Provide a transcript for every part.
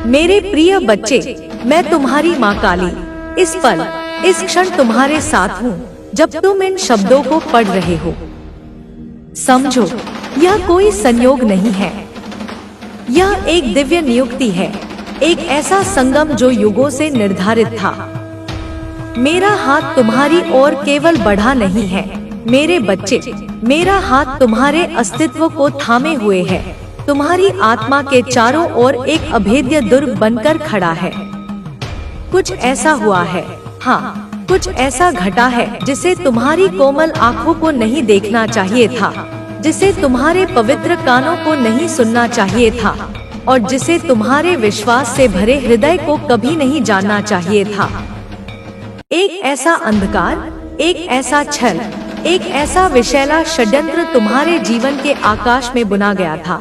मेरे प्रिय बच्चे, मैं तुम्हारी माँ काली इस पल इस क्षण तुम्हारे साथ हूँ जब तुम इन शब्दों को पढ़ रहे हो। समझो, यह कोई संयोग नहीं है, यह एक दिव्य नियुक्ति है, एक ऐसा संगम जो युगों से निर्धारित था। मेरा हाथ तुम्हारी ओर केवल बढ़ा नहीं है मेरे बच्चे, मेरा हाथ तुम्हारे अस्तित्व को थामे हुए है, तुम्हारी आत्मा के चारों ओर एक अभेद्य दुर्ग बनकर खड़ा है। कुछ ऐसा हुआ है, हाँ, कुछ ऐसा घटा है जिसे तुम्हारी कोमल आँखों को नहीं देखना चाहिए था, जिसे तुम्हारे पवित्र कानों को नहीं सुनना चाहिए था, और जिसे तुम्हारे विश्वास से भरे हृदय को कभी नहीं जानना चाहिए था। एक ऐसा अंधकार, एक ऐसा छल, एक ऐसा विषैला षड्यंत्र तुम्हारे जीवन के आकाश में बुना गया था,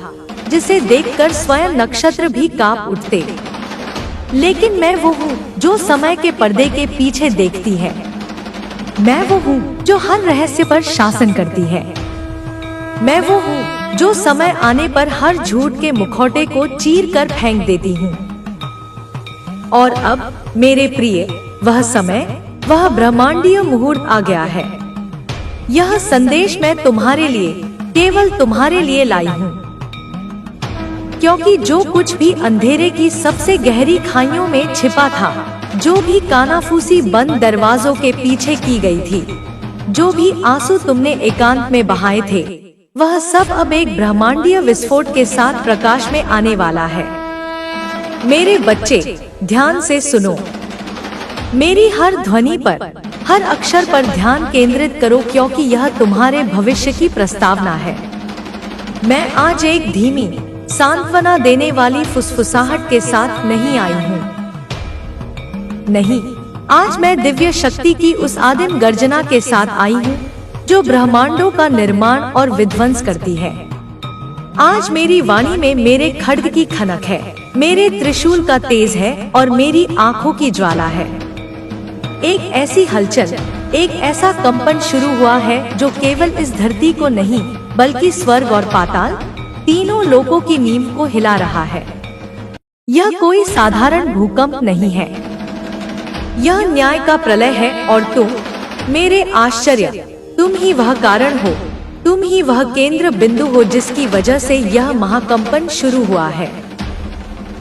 जिसे देखकर स्वयं नक्षत्र भी कांप उठते। लेकिन मैं वो हूँ जो समय के पर्दे के पीछे देखती है, मैं वो हूँ जो हर रहस्य पर शासन करती है, मैं वो हूँ जो समय आने पर हर झूठ के मुखौटे को चीर कर फेंक देती हूँ। और अब मेरे प्रिय, वह समय, वह ब्रह्मांडीय मुहूर्त आ गया है। यह संदेश मैं तुम्हारे लिए, केवल तुम्हारे लिए लाई हूँ, क्योंकि जो कुछ भी अंधेरे की सबसे गहरी खाइयों में छिपा था, जो भी कानाफूसी बंद दरवाजों के पीछे की गई थी, जो भी आंसू तुमने एकांत में बहाए थे, वह सब अब एक ब्रह्मांडीय विस्फोट के साथ प्रकाश में आने वाला है। मेरे बच्चे, ध्यान से सुनो, मेरी हर ध्वनि पर, हर अक्षर पर ध्यान केंद्रित करो, क्योंकि यह तुम्हारे भविष्य की प्रस्तावना है। मैं आज एक धीमी, सांत्वना देने वाली फुसफुसाहट के साथ नहीं आई हूँ। नहीं, आज मैं दिव्य शक्ति की उस आदिम गर्जना के साथ आई हूँ जो ब्रह्मांडों का निर्माण और विध्वंस करती है। आज मेरी वाणी में मेरे खड्ग की खनक है, मेरे त्रिशूल का तेज है और मेरी आंखों की ज्वाला है। एक ऐसी हलचल, एक ऐसा कंपन शुरू हुआ है जो केवल इस धरती को नहीं, बल्कि स्वर्ग और पाताल, तीनों लोकों की नींव को हिला रहा है। यह कोई साधारण भूकंप नहीं है, यह न्याय का प्रलय है, और तुम, मेरे आश्चर्य, तुम ही वह कारण हो, तुम ही वह केंद्र बिंदु हो जिसकी वजह से यह महाकंपन शुरू हुआ है।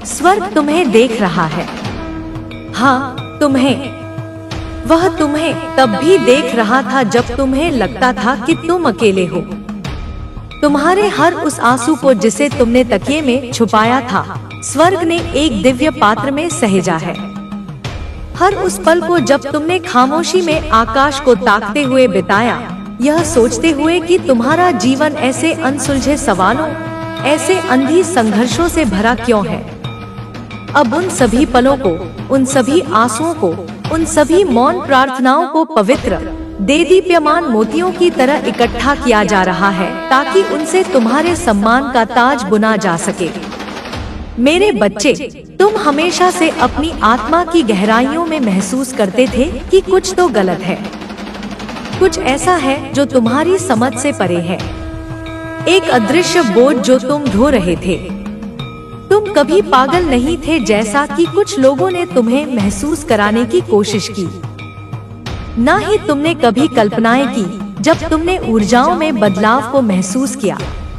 स्वर्ग तुम्हें देख रहा है, हाँ, तुम्हें, वह तुम्हें तब भी देख रहा था जब तुम्हें लगता था कि तुम अकेले हो। तुम्हारे हर उस आंसू को जिसे तुमने तकिए में छुपाया था, स्वर्ग ने एक दिव्य पात्र में सहेजा है। हर उस पल को जब तुमने खामोशी में आकाश को ताकते हुए बिताया, यह सोचते हुए कि तुम्हारा जीवन ऐसे अनसुलझे सवालों, ऐसे अंधी संघर्षों से भरा क्यों है। अब उन सभी पलों को, उन सभी आंसुओं को, उन सभी मौन प्रार्थनाओं को पवित्र, देदीप्यमान मोतियों की तरह इकट्ठा किया जा रहा है, ताकि उनसे तुम्हारे सम्मान का ताज बुना जा सके। मेरे बच्चे, तुम हमेशा से अपनी आत्मा की गहराइयों में महसूस करते थे कि कुछ तो गलत है, कुछ ऐसा है जो तुम्हारी समझ से परे है, एक अदृश्य बोझ जो तुम ढो रहे थे। तुम कभी पागल नहीं थे जैसा कि कुछ लोगों ने तुम्हें महसूस कराने की कोशिश की। ना ही तुमने कभी कल्पनाएं की जब तुमने ऊर्जाओं में बदलाव को महसूस किया,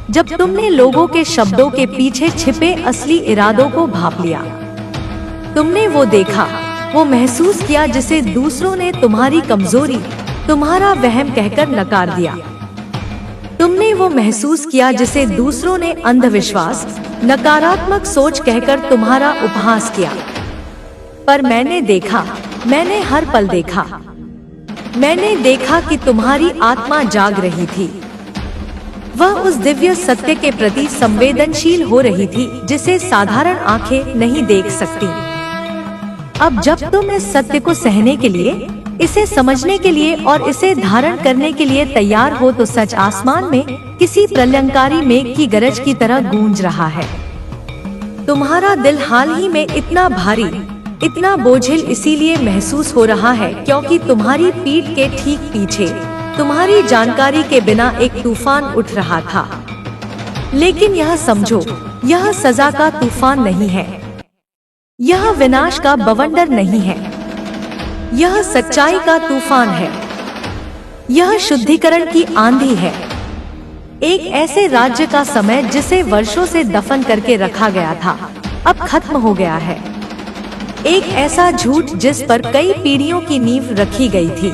जब तुमने लोगों के शब्दों के पीछे छिपे असली इरादों को भांप लिया। तुमने वो देखा, वो महसूस किया जिसे दूसरों ने तुम्हारी कमजोरी, तुम्हारा वहम कहकर नकार दिया। तुमने वो महसूस किया जिसे दूसरों ने अंधविश्वास, नकारात्मक सोच कहकर तुम्हारा उपहास किया। पर मैंने देखा, मैंने हर पल देखा, मैंने देखा कि तुम्हारी आत्मा जाग रही थी। वह उस दिव्य सत्य के प्रति संवेदनशील हो रही थी जिसे साधारण आंखें नहीं देख सकती। अब जब तुम इस सत्य को सहने के लिए, इसे समझने के लिए और इसे धारण करने के लिए तैयार हो, तो सच आसमान में किसी प्रलयंकारी मेघ की गरज की तरह गूंज रहा है। तुम्हारा दिल हाल ही में इतना भारी, इतना बोझिल इसीलिए महसूस हो रहा है क्योंकि तुम्हारी पीठ के ठीक पीछे, तुम्हारी जानकारी के बिना एक तूफान उठ रहा था। लेकिन यह समझो, यह सजा का तूफान नहीं है, यह विनाश का बवंडर नहीं है, यह सच्चाई का तूफान है, यह शुद्धिकरण की आंधी है। एक ऐसे राज्य का समय जिसे वर्षों से दफन करके रखा गया था, अब खत्म हो गया है। एक ऐसा झूठ जिस पर कई पीढ़ियों की नींव रखी गई थी,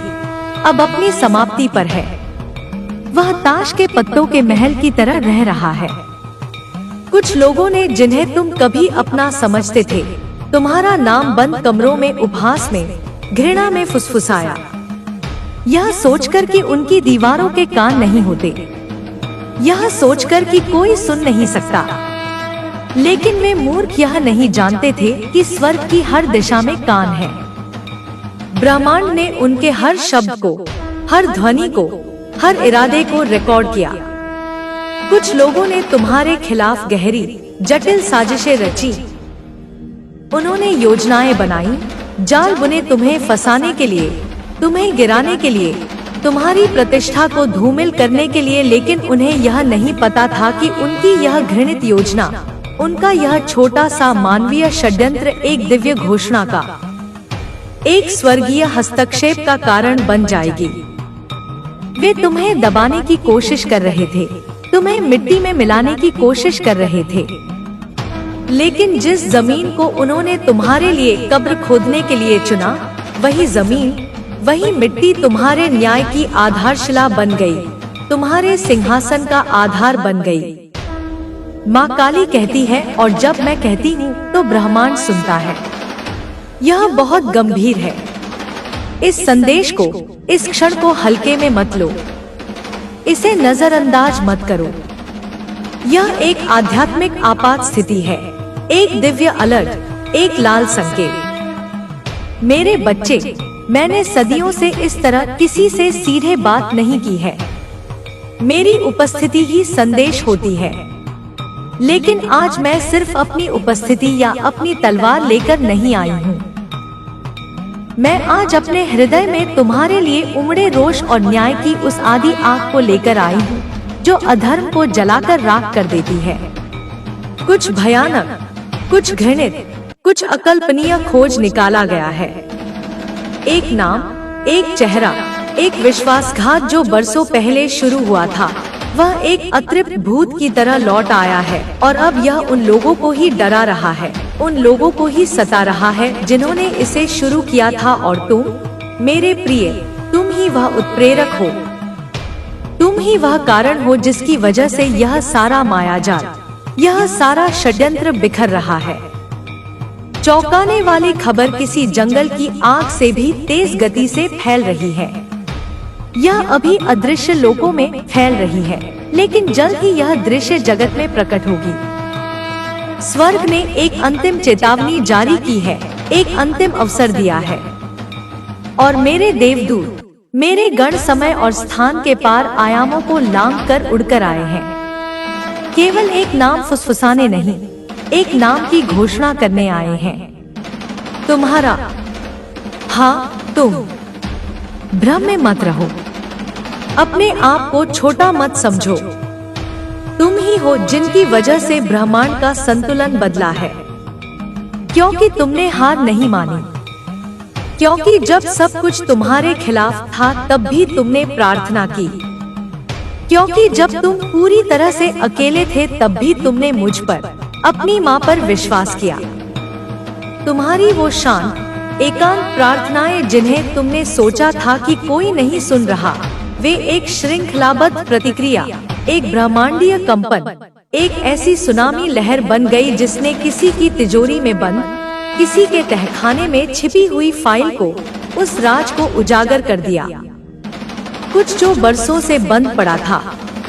अब अपनी समाप्ति पर है। वह ताश के पत्तों के महल की तरह रह रहा है। कुछ लोगों ने, जिन्हें तुम कभी अपना समझते थे, तुम्हारा नाम बंद कमरों में उपहास में, घृणा में फुसफुसाया, यह सोचकर कि उनकी दीवारों के कान नहीं होते, यह सोचकर कि कोई सुन नहीं सकता। लेकिन वे मूर्ख यह नहीं जानते थे कि स्वर्ग की हर दिशा में कान है। ब्रह्मांड ने उनके हर शब्द को, हर ध्वनि को, हर इरादे को रिकॉर्ड किया। कुछ लोगों ने तुम्हारे खिलाफ गहरी जटिल साजिशें रची। उन्होंने योजनाएं बनाई, जाल बुने तुम्हें फंसाने के लिए, तुम्हें गिराने के लिए, तुम्हारी प्रतिष्ठा को धूमिल करने के लिए। लेकिन उन्हें यह नहीं पता था कि उनकी यह घृणित योजना, उनका यह छोटा सा मानवीय षड्यंत्र एक दिव्य घोषणा का, एक स्वर्गीय हस्तक्षेप का कारण बन जाएगी। वे तुम्हें दबाने की कोशिश कर रहे थे, तुम्हें मिट्टी में मिलाने की कोशिश कर रहे थे। लेकिन जिस जमीन को उन्होंने तुम्हारे लिए कब्र खोदने के लिए चुना, वही जमीन, वही मिट्टी तुम्हारे न्याय की आधारशिला बन गई, तुम्हारे सिंहासन का आधार बन गई। माँ काली कहती है, और जब मैं कहती हूँ तो ब्रह्मांड सुनता है। यह बहुत गंभीर है। इस संदेश को, इस क्षण को हल्के में मत लो, इसे नजरअंदाज मत करो। यह एक आध्यात्मिक आपात स्थिति है, एक दिव्य अलर्ट, एक लाल संकेत। मेरे बच्चे, मैंने सदियों से इस तरह किसी से सीधे बात नहीं की है। मेरी उपस्थिति ही संदेश होती है। लेकिन आज मैं सिर्फ अपनी उपस्थिति या अपनी तलवार लेकर नहीं आई हूँ। मैं आज अपने हृदय में तुम्हारे लिए उमड़े रोष और न्याय की उस आदि आग को लेकर आई हूँ, जो अधर्म को जलाकर राख कर देती है। कुछ भयानक, कुछ घृणित, कुछ अकल्पनीय खोज निकाला गया है। एक नाम, एक चेहरा, एक विश्वासघात जो बरसों पहले शुरू हुआ था, वह एक अतृप्त भूत की तरह लौट आया है। और अब यह उन लोगों को ही डरा रहा है, उन लोगों को ही सता रहा है जिन्होंने इसे शुरू किया था। और तुम, मेरे प्रिय, तुम ही वह उत्प्रेरक हो, तुम ही वह कारण हो जिसकी वजह से यह सारा मायाजाल, यह सारा षड्यंत्र बिखर रहा है। चौंकाने वाली खबर किसी जंगल की आग से भी तेज गति से फैल रही है। यह अभी अदृश्य लोकों में फैल रही है, लेकिन जल्द ही यह दृश्य जगत में प्रकट होगी। स्वर्ग ने एक अंतिम चेतावनी जारी की है, एक अंतिम अवसर दिया है। और मेरे देवदूत, मेरे गण समय और स्थान के पार आयामों को लांघ कर उड़कर आए हैं। केवल एक नाम फुसफुसाने नहीं, एक नाम की घोषणा करने आए हैं। तुम्हारा, हाँ तुम, भ्रम में मत रहो, अपने आप को छोटा मत समझो। तुम ही हो जिनकी वजह से ब्रह्मांड का संतुलन बदला है। क्योंकि तुमने हार नहीं मानी, क्योंकि जब सब कुछ तुम्हारे खिलाफ था तब भी तुमने प्रार्थना की, क्योंकि जब तुम पूरी तरह से अकेले थे तब भी तुमने मुझ पर, अपनी माँ पर विश्वास किया। तुम्हारी वो शांत, एकांत प्रार्थनाएं जिन्हें तुमने सोचा था कि कोई नहीं सुन रहा, वे एक श्रृंखलाबद्ध प्रतिक्रिया, एक ब्रह्मांडीय कंपन, एक ऐसी सुनामी लहर बन गई जिसने किसी की तिजोरी में बंद, किसी के तहखाने में छिपी हुई फाइल को, उस राज को उजागर कर दिया। कुछ जो बरसों से बंद पड़ा था,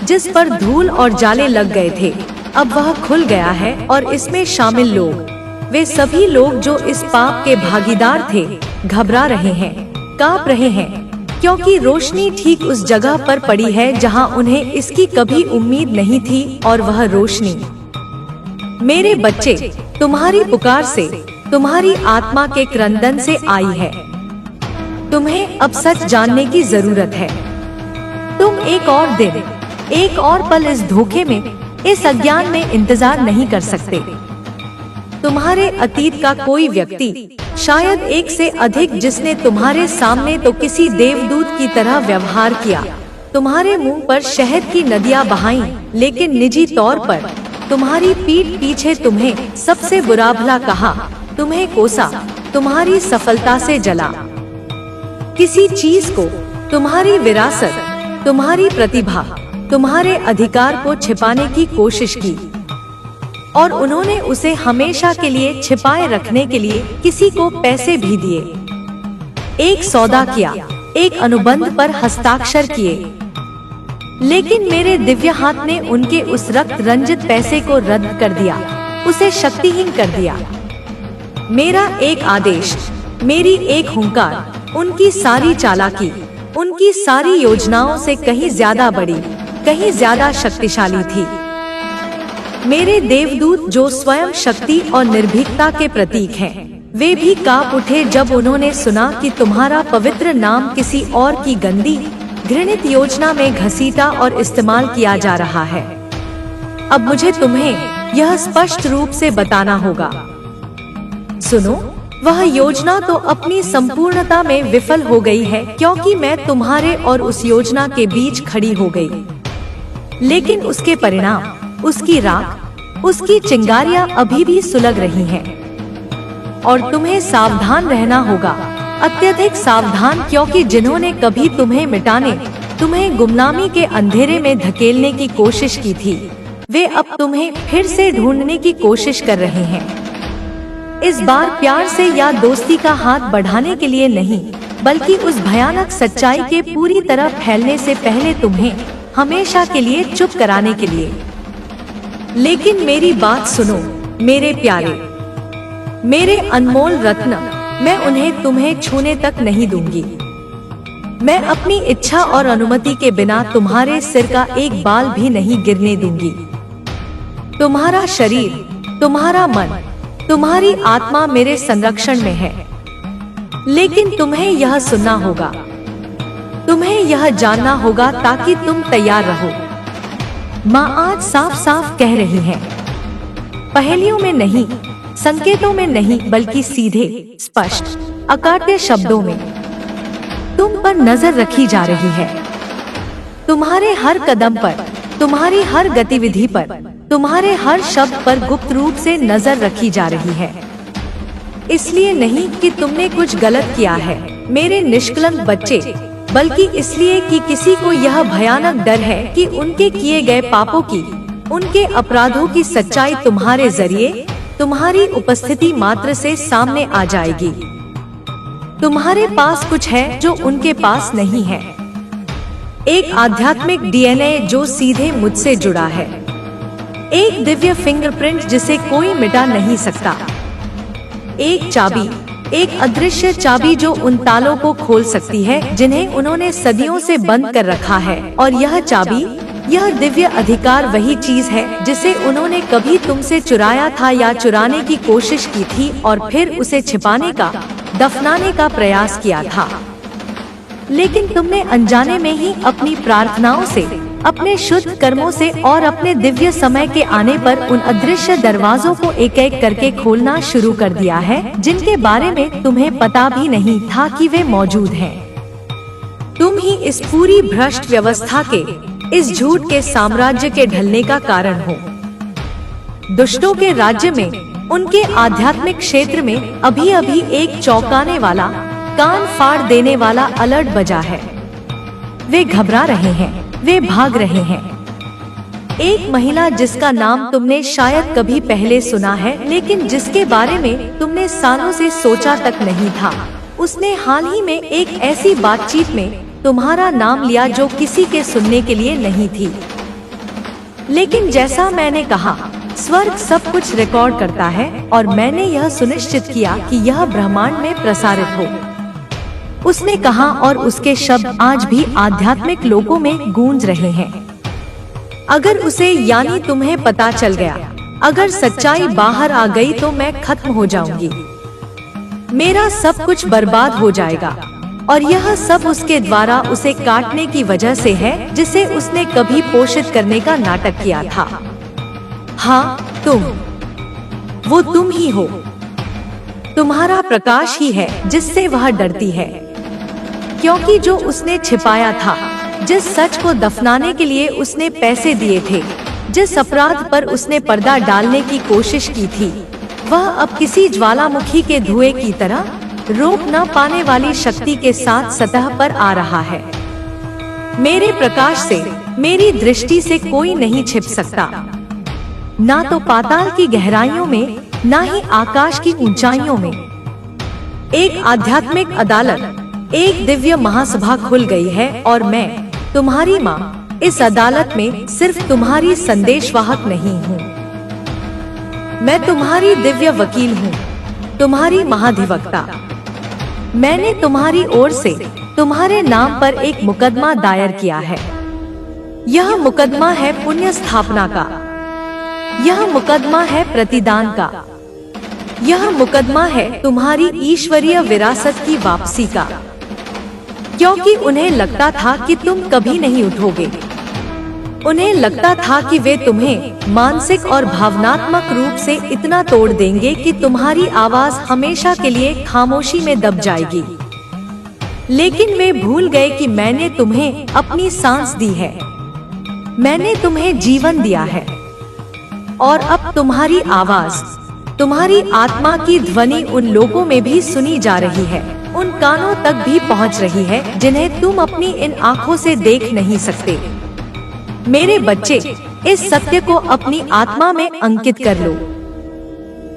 जिस पर धूल और जाले लग गए थे, अब वह खुल गया है। और इसमें शामिल लोग, वे सभी लोग जो इस पाप के भागीदार थे, घबरा रहे हैं, कांप रहे हैं, क्योंकि रोशनी ठीक उस जगह पर पड़ी है जहां उन्हें इसकी कभी उम्मीद नहीं थी। और वह रोशनी, मेरे बच्चे, तुम्हारी पुकार से, तुम्हारी आत्मा के क्रंदन से आई है। तुम्हें अब सच जानने की जरूरत है। तुम एक और दिन, एक और पल इस धोखे में, इस अज्ञान में इंतजार नहीं कर सकते। तुम्हारे अतीत का कोई व्यक्ति, शायद एक से अधिक, जिसने तुम्हारे सामने तो किसी देवदूत की तरह व्यवहार किया, तुम्हारे मुंह पर शहद की नदियां बहाईं, लेकिन निजी तौर पर तुम्हारी पीठ पीछे तुम्हें सबसे बुरा भला कहा, तुम्हें कोसा, तुम्हारी सफलता से जला, किसी चीज को, तुम्हारी विरासत, तुम्हारी प्रतिभा, तुम्हारे अधिकार को छिपाने की कोशिश की, और उन्होंने उसे हमेशा के लिए छिपाए रखने के लिए किसी को पैसे भी दिए, एक सौदा किया, एक अनुबंध पर हस्ताक्षर किए, लेकिन मेरे दिव्य हाथ ने उनके उस रक्त रंजित पैसे को रद्द कर दिया, उसे शक्तिहीन कर दिया। मेरा एक आदेश, मेरी एक हुंकार, उनकी सारी चालाकी, उनकी सारी योजनाओं से कहीं ज्यादा बड़ी, कहीं ज्यादा शक्तिशाली थी। मेरे देवदूत, जो स्वयं शक्ति और निर्भीकता के प्रतीक हैं, वे भी कांप उठे जब उन्होंने सुना कि तुम्हारा पवित्र नाम किसी और की गंदी, घृणित योजना में घसीटा और इस्तेमाल किया जा रहा है। अब मुझे तुम्हें यह स्पष्ट रूप से बताना होगा। सुनो, वह योजना तो अपनी संपूर्णता में विफल हो गई है, क्योंकि मैं तुम्हारे और उस योजना के बीच खड़ी हो गई। लेकिन उसके परिणाम, उसकी राख, उसकी चिंगारियां अभी भी सुलग रही हैं। और तुम्हें सावधान रहना होगा, अत्यधिक सावधान, क्योंकि जिन्होंने कभी तुम्हें मिटाने, तुम्हें गुमनामी के अंधेरे में धकेलने की कोशिश की थी, वे अब तुम्हें फिर से ढूंढने की कोशिश कर रहे हैं। इस बार प्यार से या दोस्ती का हाथ बढ़ाने के लिए नहीं, बल्कि उस भयानक सच्चाई के पूरी तरह फैलने से पहले तुम्हें हमेशा के लिए चुप कराने के लिए। लेकिन मेरी बात सुनो मेरे प्यारे, मेरे अनमोल रत्न, मैं उन्हें तुम्हें छूने तक नहीं दूंगी। मैं अपनी इच्छा और अनुमति के बिना तुम्हारे सिर का एक बाल भी नहीं गिरने दूंगी। तुम्हारा शरीर, तुम्हारा मन, तुम्हारी आत्मा मेरे संरक्षण में है। लेकिन तुम्हें यह सुनना होगा, तुम्हें यह जानना होगा, ताकि तुम तैयार रहो। माँ आज साफ साफ कह रही है, पहेलियों में नहीं, संकेतों में नहीं, बल्कि सीधे, स्पष्ट, अकाट्य शब्दों में तुम पर नजर रखी जा रही है। तुम्हारे हर कदम पर, तुम्हारी हर गतिविधि पर, तुम्हारे हर शब्द पर गुप्त रूप से नजर रखी जा रही है। इसलिए नहीं कि तुमने कुछ गलत किया है मेरे निष्कलंक बच्चे, बल्कि इसलिए कि किसी को यह भयानक डर है कि उनके किए गए पापों की, उनके अपराधों की सच्चाई तुम्हारे जरिए, तुम्हारी उपस्थिति मात्र से सामने आ जाएगी। तुम्हारे पास कुछ है जो उनके पास नहीं है, एक आध्यात्मिक डीएनए जो सीधे मुझसे जुड़ा है, एक दिव्य फिंगरप्रिंट जिसे कोई मिटा नहीं सकता, एक चाबी, एक अदृश्य चाबी जो उन तालों को खोल सकती है जिन्हें उन्होंने सदियों से बंद कर रखा है। और यह चाबी, यह दिव्य अधिकार वही चीज है जिसे उन्होंने कभी तुमसे चुराया था या चुराने की कोशिश की थी और फिर उसे छिपाने का, दफनाने का प्रयास किया था। लेकिन तुमने अनजाने में ही अपनी प्रार्थनाओं से, अपने शुद्ध कर्मों से और अपने दिव्य समय के आने पर उन अदृश्य दरवाजों को एक एक करके खोलना शुरू कर दिया है, जिनके बारे में तुम्हें पता भी नहीं था कि वे मौजूद हैं। तुम ही इस पूरी भ्रष्ट व्यवस्था के, इस झूठ के साम्राज्य के ढलने का कारण हो। दुष्टों के राज्य में, उनके आध्यात्मिक क्षेत्र में अभी अभी एक चौंकाने वाला, कान फाड़ देने वाला अलर्ट बजा है। वे घबरा रहे हैं, वे भाग रहे हैं। एक महिला जिसका नाम तुमने शायद कभी पहले सुना है, लेकिन जिसके बारे में तुमने सालों से सोचा तक नहीं था, उसने हाल ही में एक ऐसी बातचीत में तुम्हारा नाम लिया जो किसी के सुनने के लिए नहीं थी। लेकिन जैसा मैंने कहा, स्वर्ग सब कुछ रिकॉर्ड करता है और मैंने यह सुनिश्चित किया कि यह ब्रह्मांड में प्रसारित हो। उसने कहा और उसके शब्द आज भी आध्यात्मिक लोकों में गूंज रहे हैं। अगर उसे, यानी तुम्हें पता चल गया, अगर सच्चाई बाहर आ गई तो मैं खत्म हो जाऊंगी, मेरा सब कुछ बर्बाद हो जाएगा। और यह सब उसके द्वारा उसे काटने की वजह से है, जिसे उसने कभी पोषित करने का नाटक किया था। हाँ, तुम। वो तुम ही हो। तुम्हारा प्रकाश ही है जिससे वह डरती है, क्योंकि जो उसने छिपाया था, जिस सच को दफनाने के लिए उसने पैसे दिए थे, जिस अपराध पर उसने पर्दा डालने की कोशिश की थी, वह अब किसी ज्वालामुखी के धुएं की तरह रोक न पाने वाली शक्ति के साथ सतह पर आ रहा है। मेरे प्रकाश से, मेरी दृष्टि से कोई नहीं छिप सकता, ना तो पाताल की गहराइयों में, ना ही आकाश की ऊंचाइयों में। एक आध्यात्मिक अदालत, एक दिव्य महासभा खुल गई है और मैं, तुम्हारी माँ, इस अदालत में सिर्फ तुम्हारी संदेशवाहक नहीं हूँ, मैं तुम्हारी दिव्य वकील हूँ, तुम्हारी महाधिवक्ता। मैंने तुम्हारी ओर से तुम्हारे नाम पर एक मुकदमा दायर किया है। यह मुकदमा है पुण्य स्थापना का, यह मुकदमा है प्रतिदान का, यह मुकदमा है तुम्हारी ईश्वरीय विरासत की वापसी का, क्योंकि उन्हें लगता था कि तुम कभी नहीं उठोगे। उन्हें लगता था कि वे तुम्हें मानसिक और भावनात्मक रूप से इतना तोड़ देंगे कि तुम्हारी आवाज हमेशा के लिए खामोशी में दब जाएगी। लेकिन वे भूल गए कि मैंने तुम्हें अपनी सांस दी है, मैंने तुम्हें जीवन दिया है, और अब तुम्हारी आवाज, तुम्हारी आत्मा की ध्वनि उन लोगों में भी सुनी जा रही है, उन कानों तक भी पहुंच रही है जिन्हें तुम अपनी इन आंखों से देख नहीं सकते। मेरे बच्चे, इस सत्य को अपनी आत्मा में अंकित कर लो।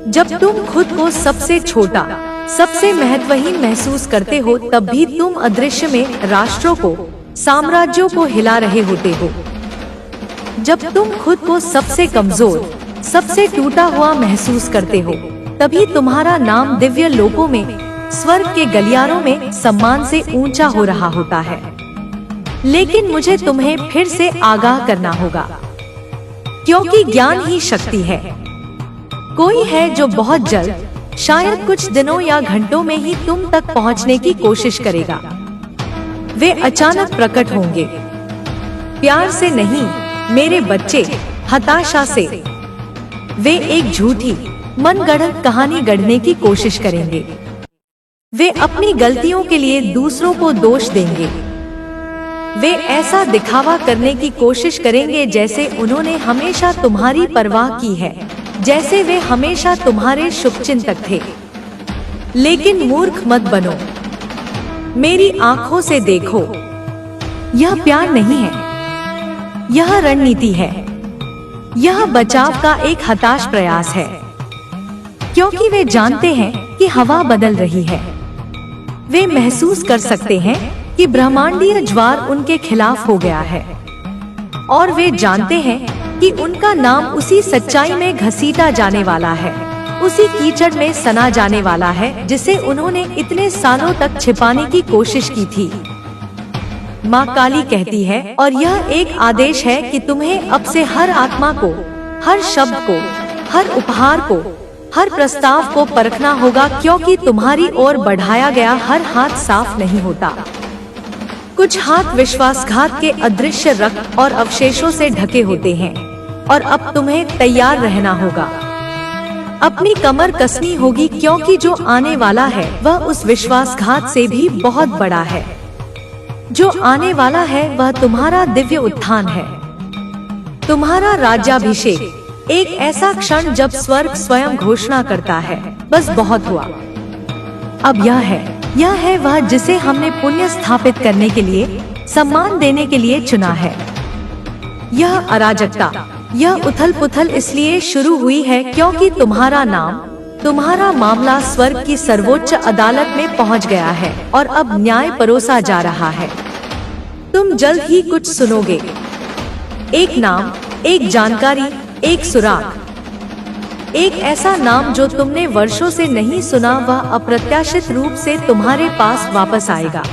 जब तुम खुद को सबसे छोटा, सबसे महत्वहीन महसूस करते हो, तब भी तुम अदृश्य में राष्ट्रों को, साम्राज्यों को हिला रहे होते हो। जब तुम खुद को सबसे कमजोर, सबसे टूटा हुआ महसूस करते हो, तभी तुम्हारा नाम दिव्य लोकों में, स्वर्ग के गलियारों में सम्मान से ऊंचा हो रहा होता है। लेकिन मुझे तुम्हें फिर से आगाह करना होगा, क्योंकि ज्ञान ही शक्ति है। कोई है जो बहुत जल्द, शायद कुछ दिनों या घंटों में ही तुम तक पहुंचने की कोशिश करेगा। वे अचानक प्रकट होंगे, प्यार से नहीं मेरे बच्चे, हताशा से। वे एक झूठी, मनगढ़ंत कहानी गढ़ने की कोशिश करेंगे। वे अपनी गलतियों के लिए दूसरों को दोष देंगे। वे ऐसा दिखावा करने की कोशिश करेंगे जैसे उन्होंने हमेशा तुम्हारी परवाह की है, जैसे वे हमेशा तुम्हारे शुभचिंतक थे। लेकिन मूर्ख मत बनो, मेरी आंखों से देखो, यह प्यार नहीं है, यह रणनीति है, यह बचाव का एक हताश प्रयास है, क्योंकि वे जानते हैं कि हवा बदल रही है। वे महसूस कर सकते हैं कि ब्रह्मांडीय ज्वार उनके खिलाफ हो गया है, और वे जानते हैं कि उनका नाम उसी सच्चाई में घसीटा जाने वाला है, उसी कीचड़ में सना जाने वाला है जिसे उन्होंने इतने सालों तक छिपाने की कोशिश की थी। माँ काली कहती है, और यह एक आदेश है कि तुम्हें अब से हर आत्मा को, हर शब्द को, हर उपहार को, हर प्रस्ताव को परखना होगा, क्योंकि तुम्हारी ओर बढ़ाया गया हर हाथ साफ नहीं होता। कुछ हाथ विश्वासघात के अदृश्य रक्त और अवशेषों से ढके होते हैं, और अब तुम्हें तैयार रहना होगा। अपनी कमर कसनी होगी, क्योंकि जो आने वाला है वह उस विश्वासघात से भी बहुत बड़ा है। जो आने वाला है वह तुम्हारा दिव्य उत्थान है, तुम्हारा राज्याभिषेक। एक ऐसा क्षण जब स्वर्ग स्वयं घोषणा करता है, बस बहुत हुआ, अब यह है वह जिसे हमने पुण्य स्थापित करने के लिए, सम्मान देने के लिए चुना है। यह अराजकता, यह उथल पुथल इसलिए शुरू हुई है क्योंकि तुम्हारा नाम, तुम्हारा मामला स्वर्ग की सर्वोच्च अदालत में पहुंच गया है, और अब न्याय परोसा जा रहा है। तुम जल्द ही कुछ सुनोगे, एक नाम, एक जानकारी, एक सुराग, एक ऐसा नाम जो तुमने वर्षों से नहीं सुना, वह अप्रत्याशित रूप से तुम्हारे पास वापस आएगा।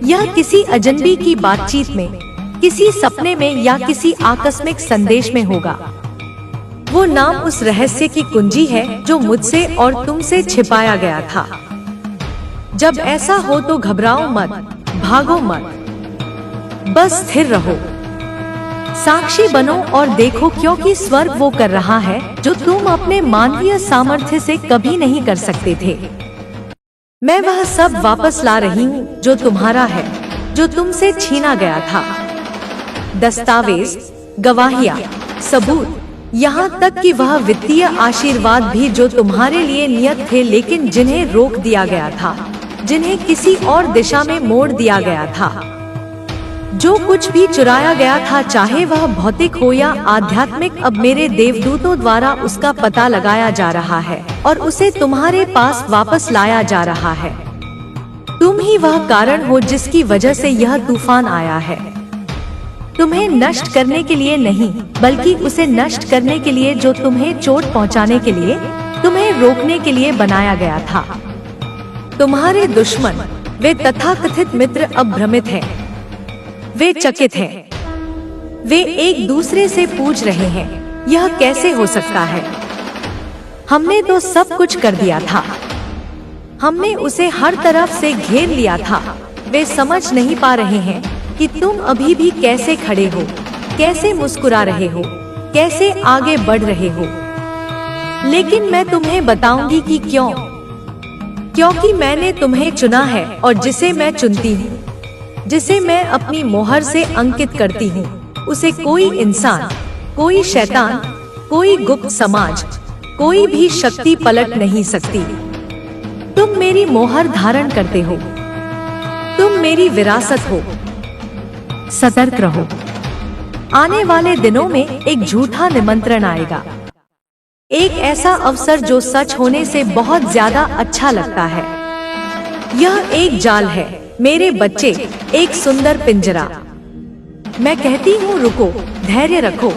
यह किसी अजनबी की बातचीत में, किसी सपने में या किसी आकस्मिक संदेश में होगा। वो नाम उस रहस्य की कुंजी है जो मुझसे और तुमसे छिपाया गया था। जब ऐसा हो तो घबराओ मत, भागो मत, बस स्थिर रहो। साक्षी बनो और देखो, क्योंकि स्वर्ग वो कर रहा है जो तुम अपने मानवीय सामर्थ्य से कभी नहीं कर सकते थे। मैं वह सब वापस ला रही हूँ जो तुम्हारा है, जो तुमसे छीना गया था। दस्तावेज, गवाहियाँ, सबूत, यहाँ तक कि वह वित्तीय आशीर्वाद भी जो तुम्हारे लिए नियत थे लेकिन जिन्हें रोक दिया गया था, जिन्हें किसी और दिशा में मोड़ दिया गया था। जो कुछ भी चुराया गया था, चाहे वह भौतिक हो या आध्यात्मिक, अब मेरे देवदूतों द्वारा उसका पता लगाया जा रहा है और उसे तुम्हारे पास वापस लाया जा रहा है। तुम ही वह कारण हो जिसकी वजह से यह तूफान आया है। तुम्हें नष्ट करने के लिए नहीं, बल्कि उसे नष्ट करने के लिए जो तुम्हें चोट पहुंचाने के लिए, तुम्हें रोकने के लिए बनाया गया था। तुम्हारे दुश्मन, वे तथाकथित मित्र, अब भ्रमित हैं। वे चकित हैं। वे एक दूसरे से पूछ रहे हैं, यह कैसे हो सकता है? हमने तो सब कुछ कर दिया था। हमने उसे हर तरफ से घेर लिया था। वे समझ नहीं पा रहे हैं कि तुम अभी भी कैसे खड़े हो, कैसे मुस्कुरा रहे हो, कैसे आगे बढ़ रहे हो। लेकिन मैं तुम्हें बताऊंगी कि क्यों। क्योंकि मैंने तुम्हें चुना है और जिसे मैं चुनती हूँ, जिसे मैं अपनी मोहर से अंकित करती हूँ, उसे कोई इंसान, कोई शैतान, कोई गुप्त समाज, कोई भी शक्ति पलट नहीं सकती। तुम मेरी मोहर धारण करते हो। तुम मेरी विरासत हो। सतर्क रहो। आने वाले दिनों में एक झूठा निमंत्रण आएगा, एक ऐसा अवसर जो सच होने से बहुत ज्यादा अच्छा लगता है। यह एक जाल है मेरे बच्चे, एक सुंदर पिंजरा। मैं कहती हूँ रुको, धैर्य रखो।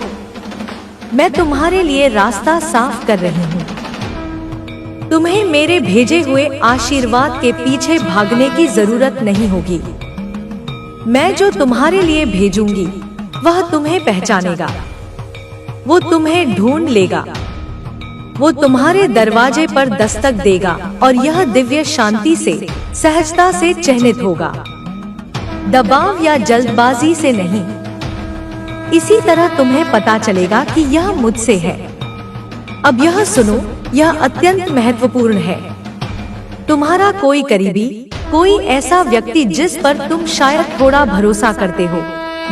मैं तुम्हारे लिए रास्ता साफ कर रही हूँ। तुम्हें मेरे भेजे हुए आशीर्वाद के पीछे भागने की जरूरत नहीं होगी। मैं जो तुम्हारे लिए भेजूंगी वह तुम्हें पहचानेगा। वो तुम्हें ढूंढ लेगा। वो तुम्हारे दरवाजे पर दस्तक देगा और यह दिव्य शांति से, सहजता से चयनित होगा, दबाव या जल्दबाजी से नहीं। इसी तरह तुम्हें पता चलेगा कि यह मुझसे है। अब यह सुनो, यह अत्यंत महत्वपूर्ण है। तुम्हारा कोई करीबी, कोई ऐसा व्यक्ति जिस पर तुम शायद थोड़ा भरोसा करते हो,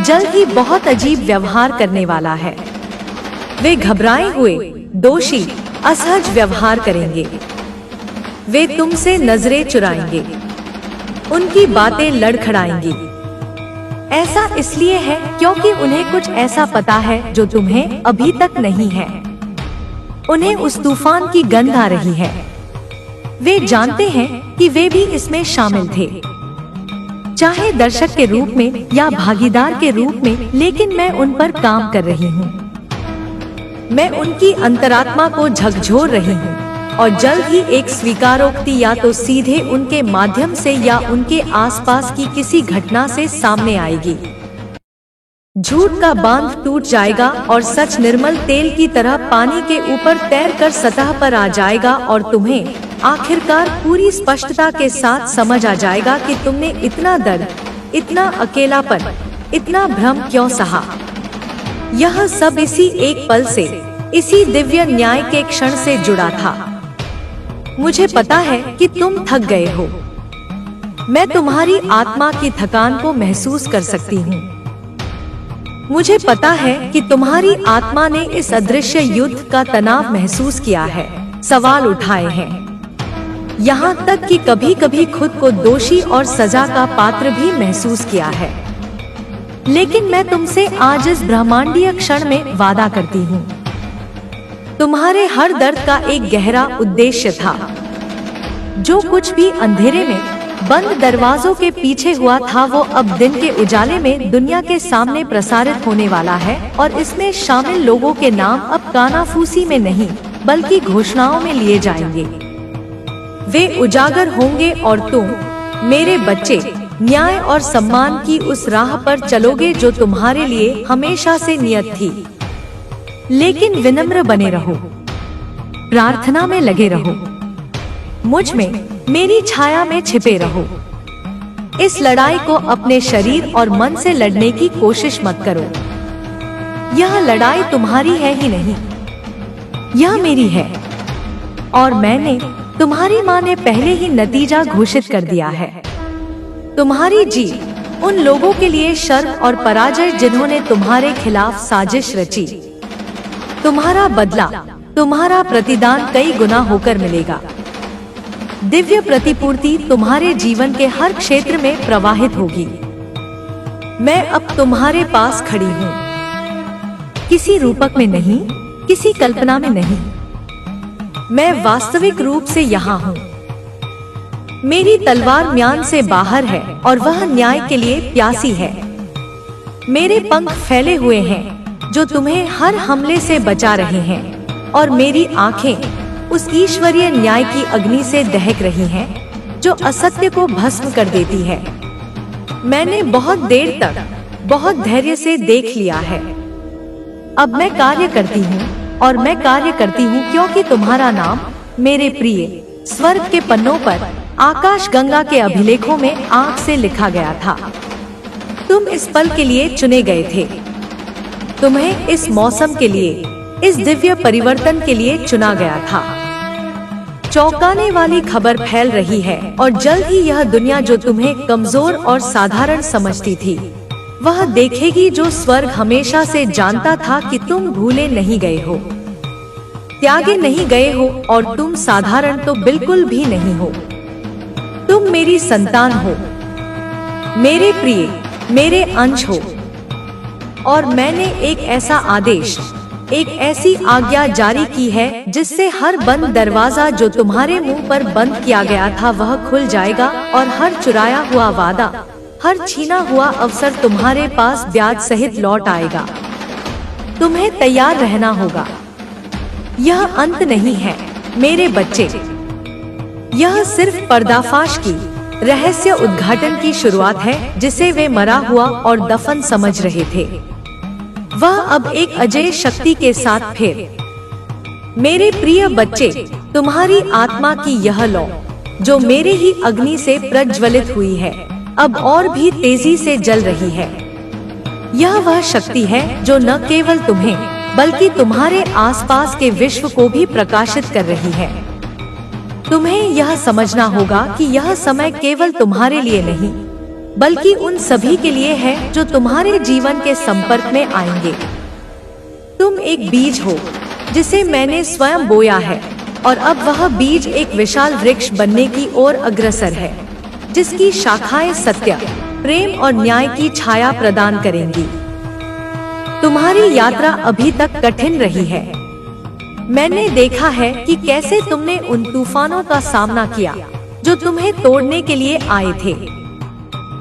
जल्द ही बहुत अजीब व्यवहार करने वाला है। वे घबराए हुए, दोषी, असहज व्यवहार करेंगे। वे तुमसे नजरें चुराएंगे, उनकी बातें लड़खड़ाएंगी। ऐसा इसलिए है क्योंकि उन्हें कुछ ऐसा पता है जो तुम्हें अभी तक नहीं है। उन्हें उस तूफान की गंध आ रही है। वे जानते हैं कि वे भी इसमें शामिल थे, चाहे दर्शक के रूप में या भागीदार के रूप में, लेकिन मैं उन पर काम कर रही हूँ। मैं उनकी अंतरात्मा को झकझोर रही हूँ और जल्द ही एक स्वीकारोक्ति या तो सीधे उनके माध्यम से या उनके आसपास की किसी घटना से सामने आएगी। झूठ का बांध टूट जाएगा और सच निर्मल तेल की तरह पानी के ऊपर तैरकर सतह पर आ जाएगा और तुम्हें आखिरकार पूरी स्पष्टता के साथ समझ आ जाएगा कि तुमने इतना दर्द, इतना अकेलापन, इतना भ्रम क्यों सहा। यह सब इसी एक पल से, इसी दिव्य न्याय के क्षण से जुड़ा था। मुझे पता है कि तुम थक गए हो। मैं तुम्हारी आत्मा की थकान को महसूस कर सकती हूँ। मुझे पता है कि तुम्हारी आत्मा ने इस अदृश्य युद्ध का तनाव महसूस किया है, सवाल उठाए हैं, यहाँ तक कि कभी-कभी खुद को दोषी और सजा का पात्र भी महसूस किया है। लेकिन मैं तुमसे आज इस ब्रह्मांडीय क्षण में वादा करती हूँ, तुम्हारे हर दर्द का एक गहरा उद्देश्य था। जो कुछ भी अंधेरे में, बंद दरवाजों के पीछे हुआ था, वो अब दिन के उजाले में दुनिया के सामने प्रसारित होने वाला है और इसमें शामिल लोगों के नाम अब कानाफूसी में नहीं, बल्कि घोषणाओं में लिए जाएंगे। वे उजागर होंगे और तुम, मेरे बच्चे, न्याय और सम्मान की उस राह पर चलोगे जो तुम्हारे लिए हमेशा से नियत थी। लेकिन विनम्र बने रहो, प्रार्थना में लगे रहो, मुझ में, मेरी छाया में छिपे रहो। इस लड़ाई को अपने शरीर और मन से लड़ने की कोशिश मत करो। यह लड़ाई तुम्हारी है ही नहीं, यह मेरी है। और मैंने, तुम्हारी माँ ने पहले ही नतीजा घोषित कर दिया है। तुम्हारी जीत उन लोगों के लिए शर्म और पराजय जिन्होंने तुम्हारे खिलाफ साजिश रची। तुम्हारा बदला, तुम्हारा प्रतिदान कई गुना होकर मिलेगा। दिव्य प्रतिपूर्ति तुम्हारे जीवन के हर क्षेत्र में प्रवाहित होगी। मैं अब तुम्हारे पास खड़ी हूँ, किसी रूपक में नहीं, किसी कल्पना में नहीं। मैं वास्तविक रूप से यहाँ हूँ। मेरी तलवार म्यान से बाहर है और वह न्याय के लिए प्यासी है। मेरे पंख फैले हुए हैं जो तुम्हें हर हमले से बचा रहे हैं, और मेरी आंखें उस ईश्वरीय न्याय की अग्नि से दहक रही हैं जो असत्य को भस्म कर देती है। मैंने बहुत देर तक बहुत धैर्य से देख लिया है। अब मैं कार्य करती हूँ, और मैं कार्य करती हूँ क्योंकि तुम्हारा नाम मेरे प्रिय स्वर्ग के पन्नों पर आकाश गंगा के अभिलेखों में आंख से लिखा गया था। तुम इस पल के लिए चुने गए थे। तुम्हें इस मौसम के लिए, इस दिव्य परिवर्तन के लिए चुना गया था। चौंकाने वाली खबर फैल रही है, और जल्द ही यह दुनिया जो तुम्हें कमजोर और साधारण समझती थी, वह देखेगी जो स्वर्ग हमेशा से जानता था कि तुम भूले नहीं गए हो, त्यागे नहीं गए हो, और तुम साधारण तो बिल्कुल भी नहीं हो। तुम मेरी संतान हो, मेरे प्रिय, मेरे अंश हो। और मैंने एक ऐसा आदेश, एक ऐसी आज्ञा जारी की है जिससे हर बंद दरवाजा जो तुम्हारे मुंह पर बंद किया गया था वह खुल जाएगा, और हर चुराया हुआ वादा, हर छीना हुआ अवसर तुम्हारे पास ब्याज सहित लौट आएगा। तुम्हें तैयार रहना होगा। यह अंत नहीं है मेरे बच्चे, यह सिर्फ पर्दाफाश की, रहस्य उद्घाटन की शुरुआत है जिसे वे मरा हुआ और दफन समझ रहे थे। वह अब एक अजय शक्ति के साथ फिर। मेरे प्रिय बच्चे, तुम्हारी आत्मा की यह लौ जो मेरे ही अग्नि से प्रज्वलित हुई है, अब और भी तेजी से जल रही है। यह वह शक्ति है जो न केवल तुम्हें बल्कि तुम्हारे आसपास के विश्व को भी प्रकाशित कर रही है। तुम्हें यह समझना होगा कि यह समय केवल तुम्हारे लिए नहीं, बल्कि उन सभी के लिए है जो तुम्हारे जीवन के संपर्क में आएंगे। तुम एक बीज हो जिसे मैंने स्वयं बोया है, और अब वह बीज एक विशाल वृक्ष बनने की ओर अग्रसर है, जिसकी शाखाएं सत्य, प्रेम और न्याय की छाया प्रदान करेंगी। तुम्हारी यात्रा अभी तक कठिन रही है। मैंने देखा है कि कैसे तुमने उन तूफानों का सामना किया जो तुम्हें तोड़ने के लिए आए थे।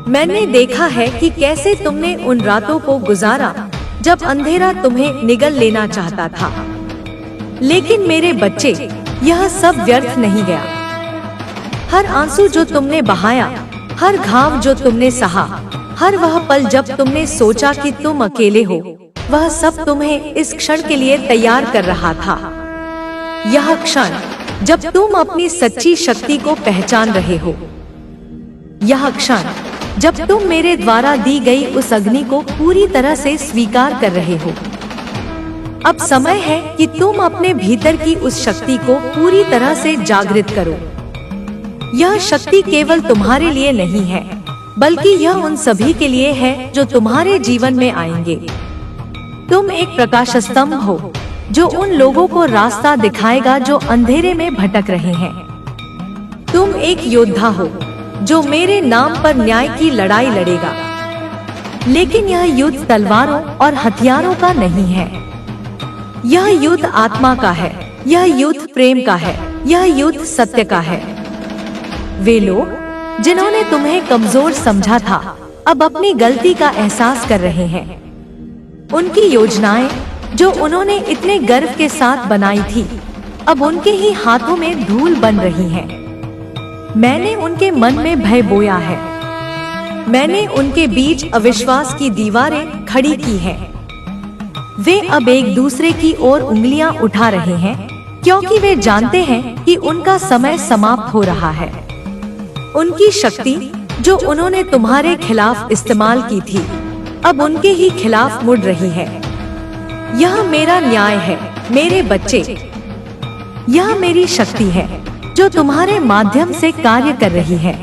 मैंने देखा है कि कैसे तुमने उन रातों को गुजारा जब अंधेरा तुम्हें निगल लेना चाहता था। लेकिन मेरे बच्चे, यह सब व्यर्थ नहीं गया। हर आंसू जो तुमने बहाया, हर घाव जो तुमने सहा, हर वह पल जब तुमने सोचा कि तुम अकेले हो, वह सब तुम्हें इस क्षण के लिए तैयार कर रहा था। यह क्षण जब तुम अपनी सच्ची शक्ति को पहचान रहे हो, यह क्षण जब तुम मेरे द्वारा दी गई उस अग्नि को पूरी तरह से स्वीकार कर रहे हो। अब समय है कि तुम अपने भीतर की उस शक्ति को पूरी तरह से जागृत करो। यह शक्ति केवल तुम्हारे लिए नहीं है, बल्कि यह उन सभी के लिए है जो तुम्हारे जीवन में आएंगे। तुम एक प्रकाश स्तंभ हो जो उन लोगों को रास्ता दिखाएगा जो अंधेरे में भटक रहे हैं। तुम एक योद्धा हो जो मेरे नाम पर न्याय की लड़ाई लड़ेगा। लेकिन यह युद्ध तलवारों और हथियारों का नहीं है। यह युद्ध आत्मा का है, यह युद्ध प्रेम का है, यह युद्ध सत्य का है। वे लोग जिन्होंने तुम्हें कमजोर समझा था, अब अपनी गलती का एहसास कर रहे हैं। उनकी योजनाएं जो उन्होंने इतने गर्व के साथ बनाई थी, अब उनके ही हाथों में धूल बन रही हैं। मैंने उनके मन में भय बोया है। मैंने उनके बीच अविश्वास की दीवारें खड़ी की हैं। वे अब एक दूसरे की ओर उंगलियां उठा रहे हैं, क्योंकि वे जानते हैं कि उनका समय समाप्त हो रहा है। उनकी शक्ति जो उन्होंने तुम्हारे खिलाफ इस्तेमाल की थी, अब उनके ही खिलाफ मुड़ रही है। यह मेरा न्याय है मेरे बच्चे। यह मेरी शक्ति है जो तुम्हारे माध्यम से कार्य कर रही है।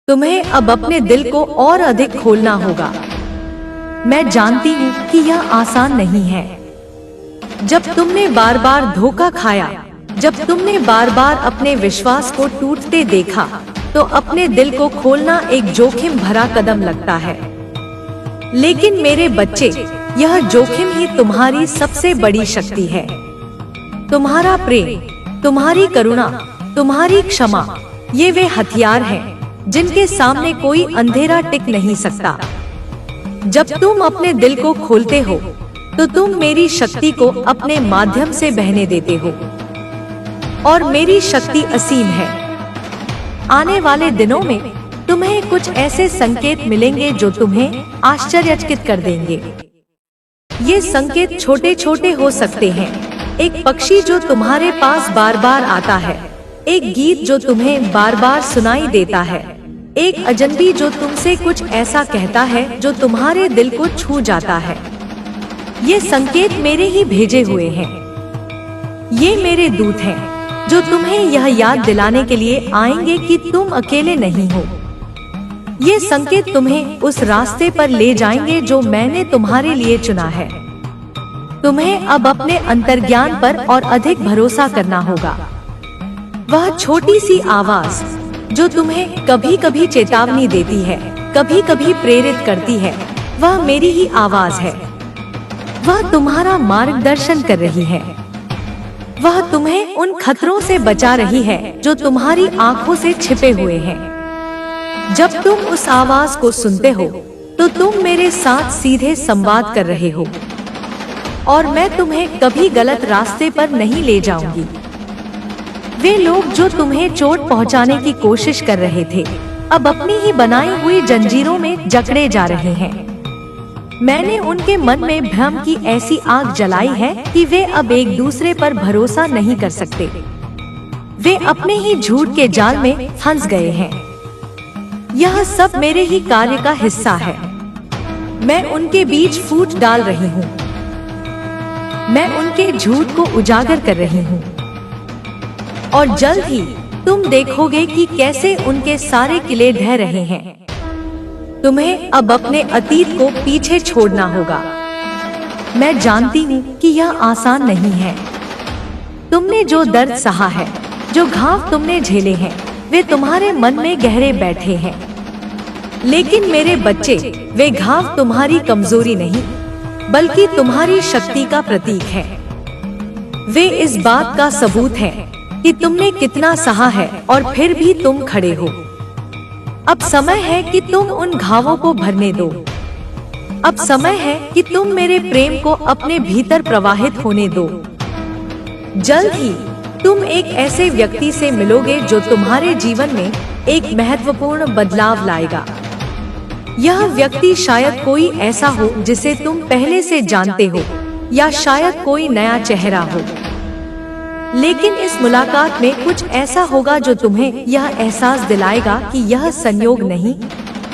तुम्हें अब अपने दिल को और अधिक खोलना होगा। मैं जानती हूँ कि यह आसान नहीं है। जब तुमने बार बार धोखा खाया, जब तुमने बार बार अपने विश्वास को टूटते देखा, तो अपने दिल को खोलना एक जोखिम भरा कदम लगता है। लेकिन मेरे बच्चे, यह जोखिम ही तुम्हारी सबसे बड़ी शक्ति है। तुम्हारा प्रेम, तुम्हारी करुणा, तुम्हारी क्षमा, ये वे हथियार हैं जिनके सामने कोई अंधेरा टिक नहीं सकता। जब तुम अपने दिल को खोलते हो, तो तुम मेरी शक्ति को अपने माध्यम से बहने देते हो। और मेरी शक्ति असीम है। आने वाले दिनों में तुम्हें कुछ ऐसे संकेत मिलेंगे जो तुम्हें आश्चर्यचकित कर देंगे। ये संकेत छोटे छोटे हो सकते हैं। एक पक्षी जो तुम्हारे पास बार बार आता है, एक गीत जो तुम्हें बार बार सुनाई देता है, एक अजनबी जो तुमसे कुछ ऐसा कहता है जो तुम्हारे दिल को छू जाता है। ये संकेत मेरे ही भेजे हुए हैं। ये मेरे दूत हैं जो तुम्हें यह याद दिलाने के लिए आएंगे कि तुम अकेले नहीं हो। ये संकेत तुम्हें उस रास्ते पर ले जाएंगे जो मैंने तुम्हारे लिए चुना है। तुम्हें अब अपने अंतर्ज्ञान पर और अधिक भरोसा करना होगा। वह छोटी सी आवाज जो तुम्हें कभी कभी चेतावनी देती है, कभी कभी प्रेरित करती है, वह मेरी ही आवाज है। वह तुम्हारा मार्गदर्शन कर रही है। वह तुम्हें उन खतरों से बचा रही है जो तुम्हारी आंखों से छिपे हुए हैं। जब तुम उस आवाज को सुनते हो, तो तुम मेरे साथ सीधे संवाद कर रहे हो, और मैं तुम्हें कभी गलत रास्ते पर नहीं ले जाऊंगी। वे लोग जो तुम्हें चोट पहुंचाने की कोशिश कर रहे थे, अब अपनी ही बनाई हुई जंजीरों में जकड़े जा रहे हैं। मैंने उनके मन में भ्रम की ऐसी आग जलाई है कि वे अब एक दूसरे पर भरोसा नहीं कर सकते। वे अपने ही झूठ के जाल में फंस गए हैं। यह सब मेरे ही कार्य का हिस्सा है। मैं उनके बीच फूट डाल रही हूँ। मैं उनके झूठ को उजागर कर रही हूँ, और जल्द ही तुम देखोगे कि कैसे उनके सारे किले ढह रहे हैं। तुम्हें अब अपने अतीत को पीछे छोड़ना होगा। मैं जानती हूँ कि यह आसान नहीं है। तुमने जो दर्द सहा है, जो घाव तुमने झेले हैं, वे तुम्हारे मन में गहरे बैठे हैं। लेकिन मेरे बच्चे, वे घाव तुम्हारी कमजोरी नहीं, बल्कि तुम्हारी शक्ति का प्रतीक है। वे इस बात का सबूत हैं कि तुमने कितना सहा है और फिर भी तुम खड़े हो। अब समय है कि तुम उन घावों को भरने दो। अब समय है कि तुम मेरे प्रेम को अपने भीतर प्रवाहित होने दो। जल्द ही तुम एक ऐसे व्यक्ति से मिलोगे जो तुम्हारे जीवन में एक महत्वपूर्ण बदलाव लाएगा। यह व्यक्ति शायद कोई ऐसा हो जिसे तुम पहले से जानते हो, या शायद कोई नया चेहरा हो। लेकिन इस मुलाकात में कुछ ऐसा होगा जो तुम्हें यह एहसास दिलाएगा कि यह संयोग नहीं,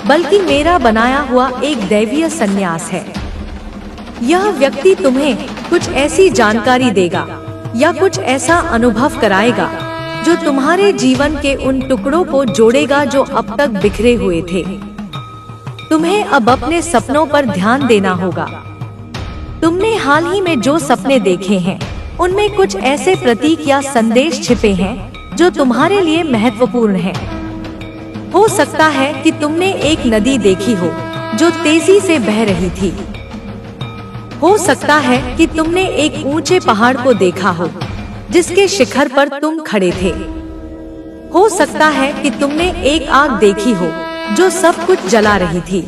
बल्कि मेरा बनाया हुआ एक दैवीय संन्यास है। यह व्यक्ति तुम्हें कुछ ऐसी जानकारी देगा या कुछ ऐसा अनुभव कराएगा जो तुम्हारे जीवन के उन टुकड़ों को जोड़ेगा जो अब तक बिखरे हुए थे। तुम्हें अब अपने सपनों पर ध्यान देना होगा। तुमने हाल ही में जो सपने देखे हैं, उनमें कुछ ऐसे प्रतीक या संदेश छिपे हैं जो तुम्हारे लिए महत्वपूर्ण हैं। हो सकता है कि तुमने एक नदी देखी हो जो तेजी से बह रही थी। हो सकता है कि तुमने एक ऊंचे पहाड़ को देखा हो जिसके शिखर पर तुम खड़े थे। हो सकता है कि तुमने एक आग देखी हो जो सब कुछ जला रही थी।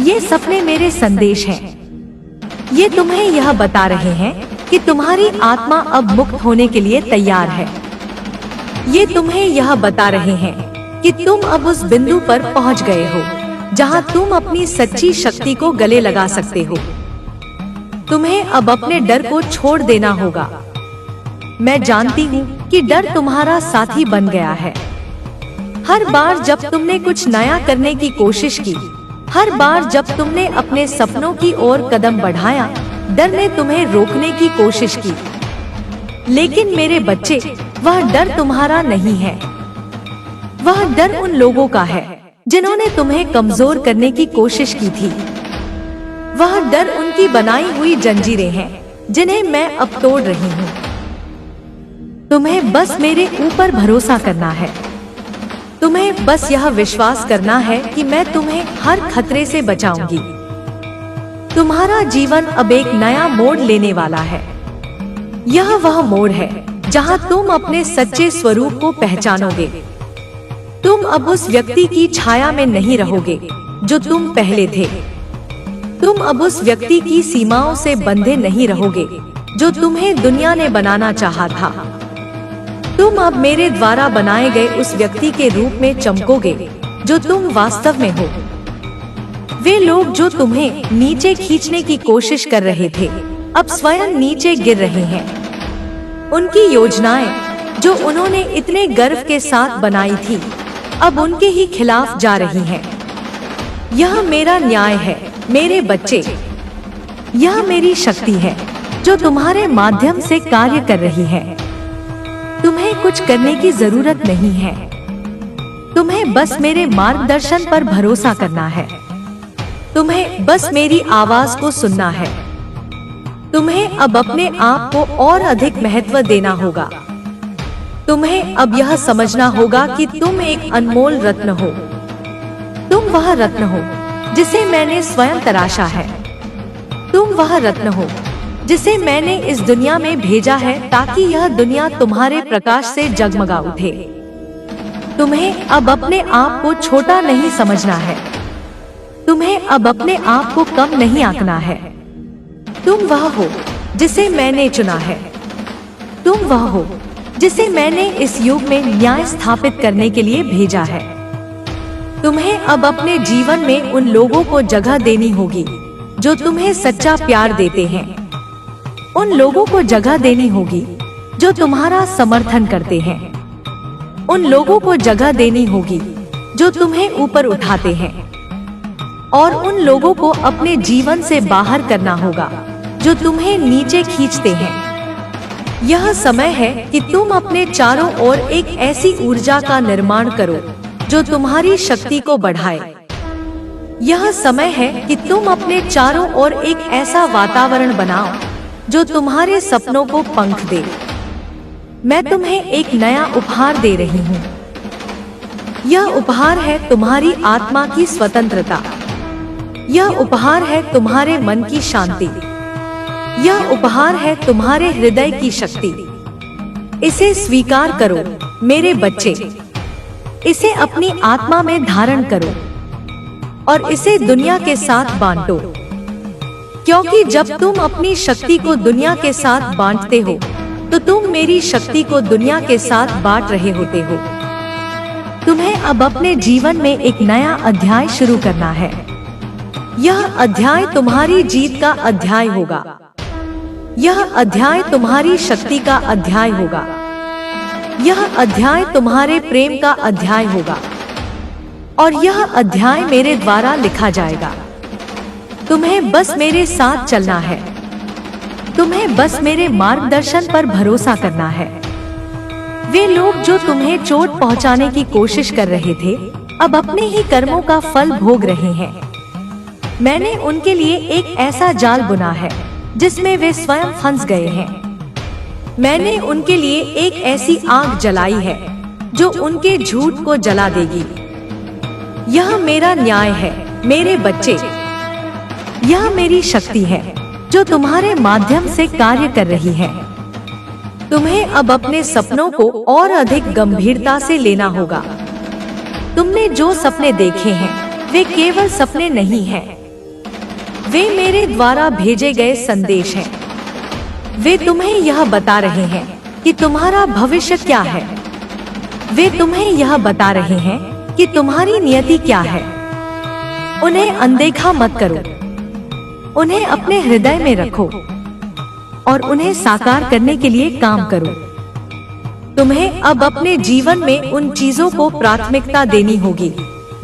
ये सपने मेरे संदेश हैं। ये तुम्हें यह बता रहे हैं कि तुम्हारी आत्मा अब मुक्त होने के लिए तैयार है। ये तुम्हें यह बता रहे हैं कि तुम अब उस बिंदु पर पहुंच गए हो जहां तुम अपनी सच्ची शक्ति को गले लगा सकते हो। तुम्हें अब अपने डर को छोड़ देना होगा। मैं जानती हूँ कि डर तुम्हारा साथी बन गया है। हर बार जब तुमने कुछ नया करने की कोशिश की, हर बार जब तुमने अपने सपनों की ओर कदम बढ़ाया, डर ने तुम्हें रोकने की कोशिश की, लेकिन मेरे बच्चे, वह डर तुम्हारा नहीं है। वह डर उन लोगों का है जिन्होंने तुम्हें कमजोर करने की कोशिश की थी। वह डर उनकी बनाई हुई जंजीरें हैं जिन्हें मैं अब तोड़ रही हूँ। तुम्हें बस मेरे ऊपर भरोसा करना है। तुम्हें बस यह विश्वास करना है कि मैं तुम्हें हर खतरे से बचाऊंगी। तुम्हारा जीवन अब एक नया मोड़ लेने वाला है। यह वह मोड़ है जहां तुम अपने सच्चे स्वरूप को पहचानोगे। तुम अब उस व्यक्ति की छाया में नहीं रहोगे जो तुम पहले थे। तुम अब उस व्यक्ति की सीमाओं से बंधे नहीं रहोगे जो तुम्हें दुनिया ने बनाना चाहा था। तुम अब मेरे द्वारा बनाए गए उस व्यक्ति के रूप में चमकोगे जो तुम वास्तव में हो। वे लोग जो तुम्हें नीचे खींचने की कोशिश कर रहे थे, अब स्वयं नीचे गिर रहे हैं। उनकी योजनाएं जो उन्होंने इतने गर्व के साथ बनाई थी, अब उनके ही खिलाफ जा रही हैं। यह मेरा न्याय है मेरे बच्चे। यह मेरी शक्ति है जो तुम्हारे माध्यम से कार्य कर रही है। तुम्हें कुछ करने की जरूरत नहीं है। तुम्हें बस मेरे मार्गदर्शन पर भरोसा करना है। तुम्हें बस मेरी आवाज को सुनना है। तुम्हें अब अपने आप को और अधिक महत्व देना होगा। तुम्हें अब यह समझना होगा कि तुम एक अनमोल रत्न हो। तुम वह रत्न हो जिसे मैंने स्वयं तराशा है। तुम वह रत्न हो जिसे मैंने इस दुनिया में भेजा है ताकि यह दुनिया तुम्हारे प्रकाश से जगमगा उठे। तुम्हें अब अपने आप को छोटा नहीं समझना है। तुम्हें अब अपने आप को कम नहीं आंकना है। तुम वह हो जिसे मैंने चुना है। तुम वह हो जिसे मैंने इस युग में न्याय स्थापित करने के लिए भेजा है। तुम्हें अब अपने जीवन में उन लोगों को जगह देनी होगी जो तुम्हें सच्चा प्यार देते हैं। उन लोगों को जगह देनी होगी जो तुम्हारा समर्थन करते हैं। उन लोगों को जगह देनी होगी जो तुम्हें ऊपर उठाते हैं। और उन लोगों को अपने जीवन से बाहर करना होगा जो तुम्हें नीचे खींचते हैं। यह समय है कि तुम अपने चारों ओर एक ऐसी ऊर्जा का निर्माण करो जो तुम्हारी शक्ति को बढ़ाए। यह समय है कि तुम अपने चारों ओर एक ऐसा वातावरण बनाओ जो तुम्हारे सपनों को पंख दे। मैं तुम्हें एक नया उपहार दे रही हूँ। यह उपहार है तुम्हारी आत्मा की स्वतंत्रता। यह उपहार है तुम्हारे मन की शांति। यह उपहार है तुम्हारे हृदय की शक्ति। इसे स्वीकार करो मेरे बच्चे। इसे अपनी आत्मा में धारण करो और इसे दुनिया के साथ बांटो, क्योंकि जब तुम अपनी शक्ति को दुनिया के साथ बांटते हो तो तुम मेरी शक्ति को दुनिया के साथ बांट रहे होते हो। तुम्हें अब अपने जीवन में एक नया अध्याय शुरू करना है। यह अध्याय तुम्हारी जीत का अध्याय होगा। यह अध्याय तुम्हारी शक्ति का अध्याय होगा। यह अध्याय तुम्हारे प्रेम का अध्याय होगा और यह अध्याय मेरे द्वारा लिखा जाएगा। तुम्हें बस मेरे साथ चलना है। तुम्हें बस मेरे मार्गदर्शन पर भरोसा करना है। वे लोग जो तुम्हें चोट पहुंचाने की कोशिश कर रहे थे, अब अपने ही कर्मों का फल भोग रहे हैं। मैंने उनके लिए एक ऐसा जाल बुना है जिसमें वे स्वयं फंस गए हैं। मैंने उनके लिए एक ऐसी आग जलाई है जो उनके झूठ को जला देगी। यह मेरा न्याय है मेरे बच्चे। यह मेरी शक्ति है जो तुम्हारे माध्यम से कार्य कर रही है। तुम्हें अब अपने सपनों को और अधिक गंभीरता से लेना होगा। तुमने जो सपने देखे हैं वे केवल सपने नहीं हैं। वे मेरे द्वारा भेजे गए संदेश हैं। वे तुम्हें यह बता रहे हैं कि तुम्हारा भविष्य क्या है। वे तुम्हें यह बता रहे हैं कि तुम्हारी नियति क्या है। उन्हें अनदेखा मत करो। उन्हें अपने हृदय में रखो और उन्हें साकार करने के लिए काम करो। तुम्हें अब अपने जीवन में उन चीजों को प्राथमिकता देनी होगी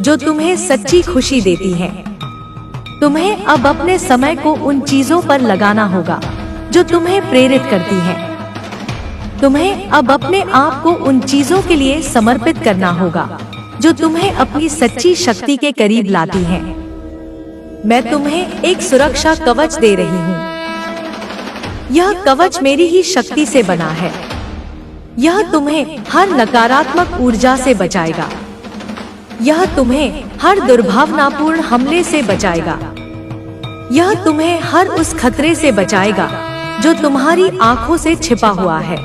जो तुम्हें सच्ची खुशी देती हैं। तुम्हें अब अपने समय को उन चीजों पर लगाना होगा जो तुम्हें प्रेरित करती हैं। तुम्हें अब अपने आप को उन चीजों के लिए समर्पित करना होगा जो तुम्हें अपनी सच्ची शक्ति के करीब लाती हैं। मैं तुम्हें एक सुरक्षा कवच दे रही हूँ। यह कवच मेरी ही शक्ति से बना है। यह तुम्हें हर नकारात्मक ऊर्जा से बचाएगा। यह तुम्हें हर दुर्भावनापूर्ण हमले से बचाएगा। यह तुम्हें हर उस खतरे से बचाएगा जो तुम्हारी आंखों से छिपा हुआ है।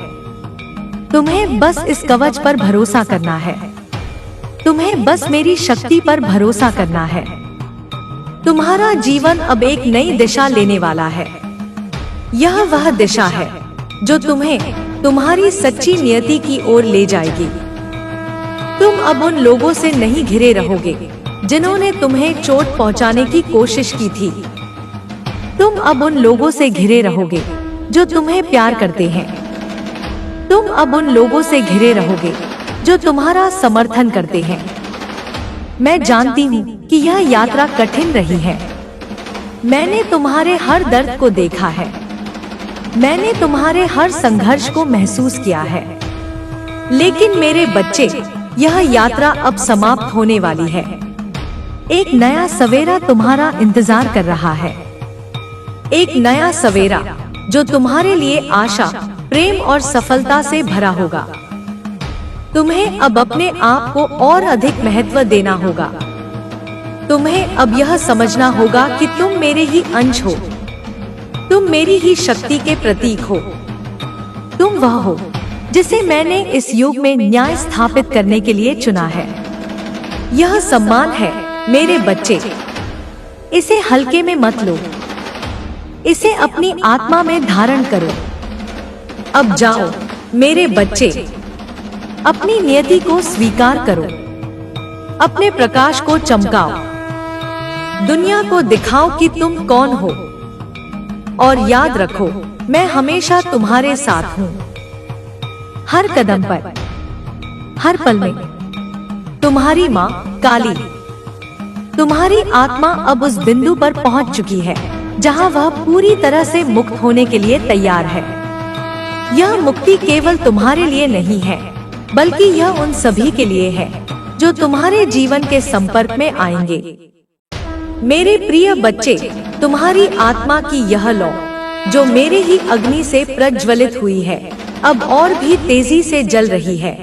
तुम्हें बस इस कवच पर भरोसा करना है। तुम्हें बस मेरी शक्ति पर भरोसा करना है। तुम्हारा जीवन अब एक नई दिशा लेने वाला है। यह वह दिशा है जो तुम्हें तुम्हारी सच्ची नियति की ओर ले जाएगी। तुम अब उन लोगों से नहीं घिरे रहोगे जिन्होंने तुम्हें चोट पहुंचाने की कोशिश की थी। तुम अब उन लोगों से घिरे रहोगे जो तुम्हें प्यार करते हैं। तुम अब उन लोगों से घिरे रहोगे जो तुम्हारा समर्थन करते हैं। मैं जानती हूँ कि यह यात्रा कठिन रही है। मैंने तुम्हारे हर दर्द को देखा है। मैंने तुम्हारे हर संघर्ष को महसूस किया है। लेकिन मेरे बच्चे, यह यात्रा अब समाप्त होने वाली है। एक नया सवेरा तुम्हारा इंतजार कर रहा है। एक नया सवेरा जो तुम्हारे लिए आशा, प्रेम और सफलता से भरा होगा। तुम्हें अब अपने आप को और अधिक महत्व देना होगा। तुम्हें अब यह समझना होगा कि तुम मेरे ही अंश हो। तुम मेरी ही शक्ति के प्रतीक हो। तुम वह हो जिसे मैंने इस युग में न्याय स्थापित करने के लिए चुना है। यह सम्मान है मेरे बच्चे। इसे हल्के में मत लो। इसे अपनी आत्मा में धारण करो। अब जाओ मेरे बच्चे, अपनी नियति को स्वीकार करो। अपने प्रकाश को चमकाओ। दुनिया को दिखाओ कि तुम कौन हो। और याद रखो, मैं हमेशा तुम्हारे साथ हूँ। हर कदम पर, हर पल में। तुम्हारी माँ काली। तुम्हारी आत्मा अब उस बिंदु पर पहुँच चुकी है जहाँ वह पूरी तरह से मुक्त होने के लिए तैयार है। यह मुक्ति केवल तुम्हारे लिए नहीं है, बल्कि यह उन सभी के लिए है जो तुम्हारे जीवन के संपर्क में आएंगे। मेरे प्रिय बच्चे, तुम्हारी आत्मा की यह लौ जो मेरे ही अग्नि से प्रज्वलित हुई है, अब और भी तेजी से जल रही है।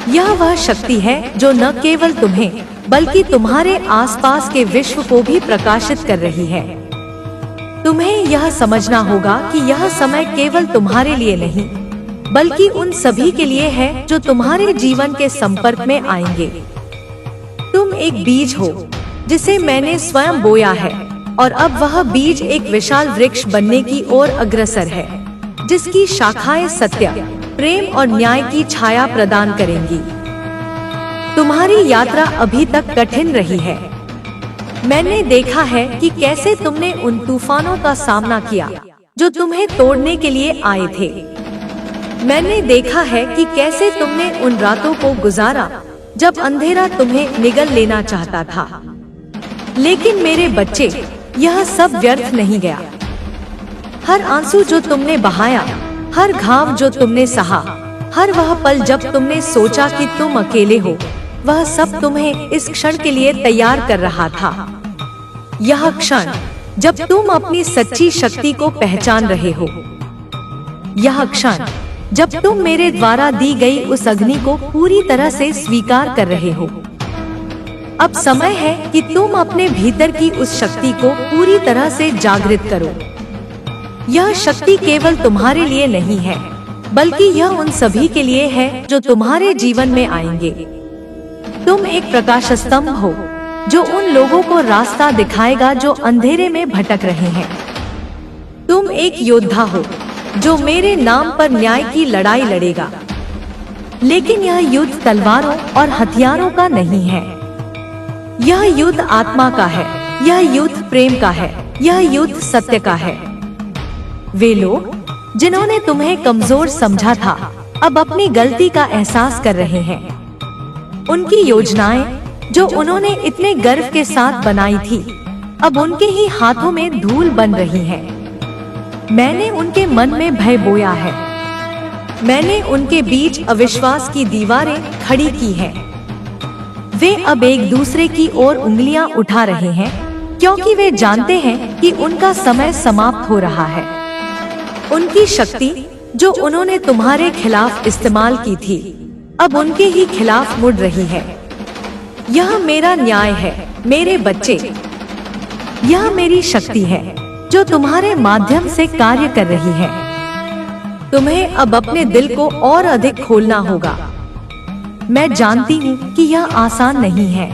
यह वह शक्ति है जो न केवल तुम्हें बल्कि तुम्हारे आसपास के विश्व को भी प्रकाशित कर रही है। तुम्हें यह समझना होगा कि यह समय केवल तुम्हारे लिए नहीं, बल्कि उन सभी के लिए है जो तुम्हारे जीवन के संपर्क में आएंगे। तुम एक बीज हो जिसे मैंने स्वयं बोया है, और अब वह बीज एक विशाल वृक्ष बनने की ओर अग्रसर है, जिसकी शाखाएं सत्य, प्रेम और न्याय की छाया प्रदान करेंगी। तुम्हारी यात्रा अभी तक कठिन रही है। मैंने देखा है कि कैसे तुमने उन तूफानों का सामना किया जो तुम्हें तोड़ने के लिए आए थे। मैंने देखा है कि कैसे तुमने उन रातों को गुजारा जब अंधेरा तुम्हें निगल लेना चाहता था। लेकिन मेरे बच्चे, यह सब व्यर्थ नहीं गया। हर आंसू जो तुमने बहाया, हर घाव जो तुमने सहा, हर वह पल जब तुमने सोचा कि तुम अकेले हो, वह सब तुम्हें इस क्षण के लिए तैयार कर रहा था। यह क्षण जब तुम अपनी सच्ची शक्ति को पहचान रहे हो। यह क्षण जब तुम मेरे द्वारा दी गई उस अग्नि को पूरी तरह से स्वीकार कर रहे हो। अब समय है कि तुम अपने भीतर की उस शक्ति को पूरी तरह से जागृत करो। यह शक्ति केवल तुम्हारे लिए नहीं है, बल्कि यह उन सभी के लिए है जो तुम्हारे जीवन में आएंगे। तुम एक प्रकाश स्तंभ हो जो उन लोगों को रास्ता दिखाएगा जो अंधेरे में भटक रहे हैं। तुम एक योद्धा हो जो मेरे नाम पर न्याय की लड़ाई लड़ेगा। लेकिन यह युद्ध तलवारों और हथियारों का नहीं है। यह युद्ध आत्मा का है। यह युद्ध प्रेम का है। यह युद्ध सत्य का है। वे लोग जिन्होंने तुम्हें कमजोर समझा था, अब अपनी गलती का एहसास कर रहे हैं। उनकी योजनाएं जो उन्होंने इतने गर्व के साथ बनाई थी, अब उनके ही हाथों में धूल बन रही है। मैंने उनके मन में भय बोया है। मैंने उनके बीच अविश्वास की दीवारें खड़ी की हैं। वे अब एक दूसरे की ओर उंगलियां उठा रहे हैं, क्योंकि वे जानते हैं कि उनका समय समाप्त हो रहा है। उनकी शक्ति जो उन्होंने तुम्हारे खिलाफ इस्तेमाल की थी, अब उनके ही खिलाफ मुड़ रही है। यह मेरा न्याय है मेरे बच्चे। यह मेरी शक्ति है जो तुम्हारे माध्यम से कार्य कर रही है। तुम्हें अब अपने दिल को और अधिक खोलना होगा। मैं जानती हूँ कि यह आसान नहीं है।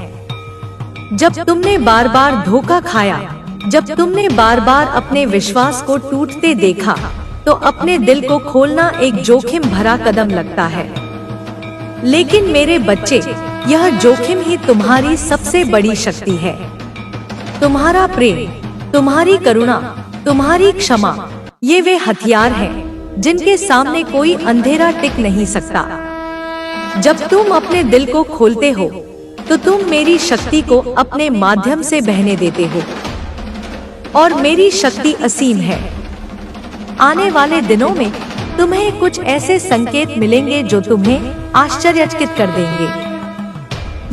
जब तुमने बार बार धोखा खाया, जब तुमने बार बार अपने विश्वास को टूटते देखा, तो अपने दिल को खोलना एक जोखिम भरा कदम लगता है। लेकिन मेरे बच्चे, यह जोखिम ही तुम्हारी सबसे बड़ी शक्ति है। तुम्हारा प्रेम, तुम्हारी करुणा, तुम्हारी क्षमा, ये वे हथियार हैं जिनके सामने कोई अंधेरा टिक नहीं सकता। जब तुम अपने दिल को खोलते हो, तो तुम मेरी शक्ति को अपने माध्यम से बहने देते हो। और मेरी शक्ति असीम है। आने वाले दिनों में तुम्हें कुछ ऐसे संकेत मिलेंगे जो तुम्हें आश्चर्यचकित कर देंगे।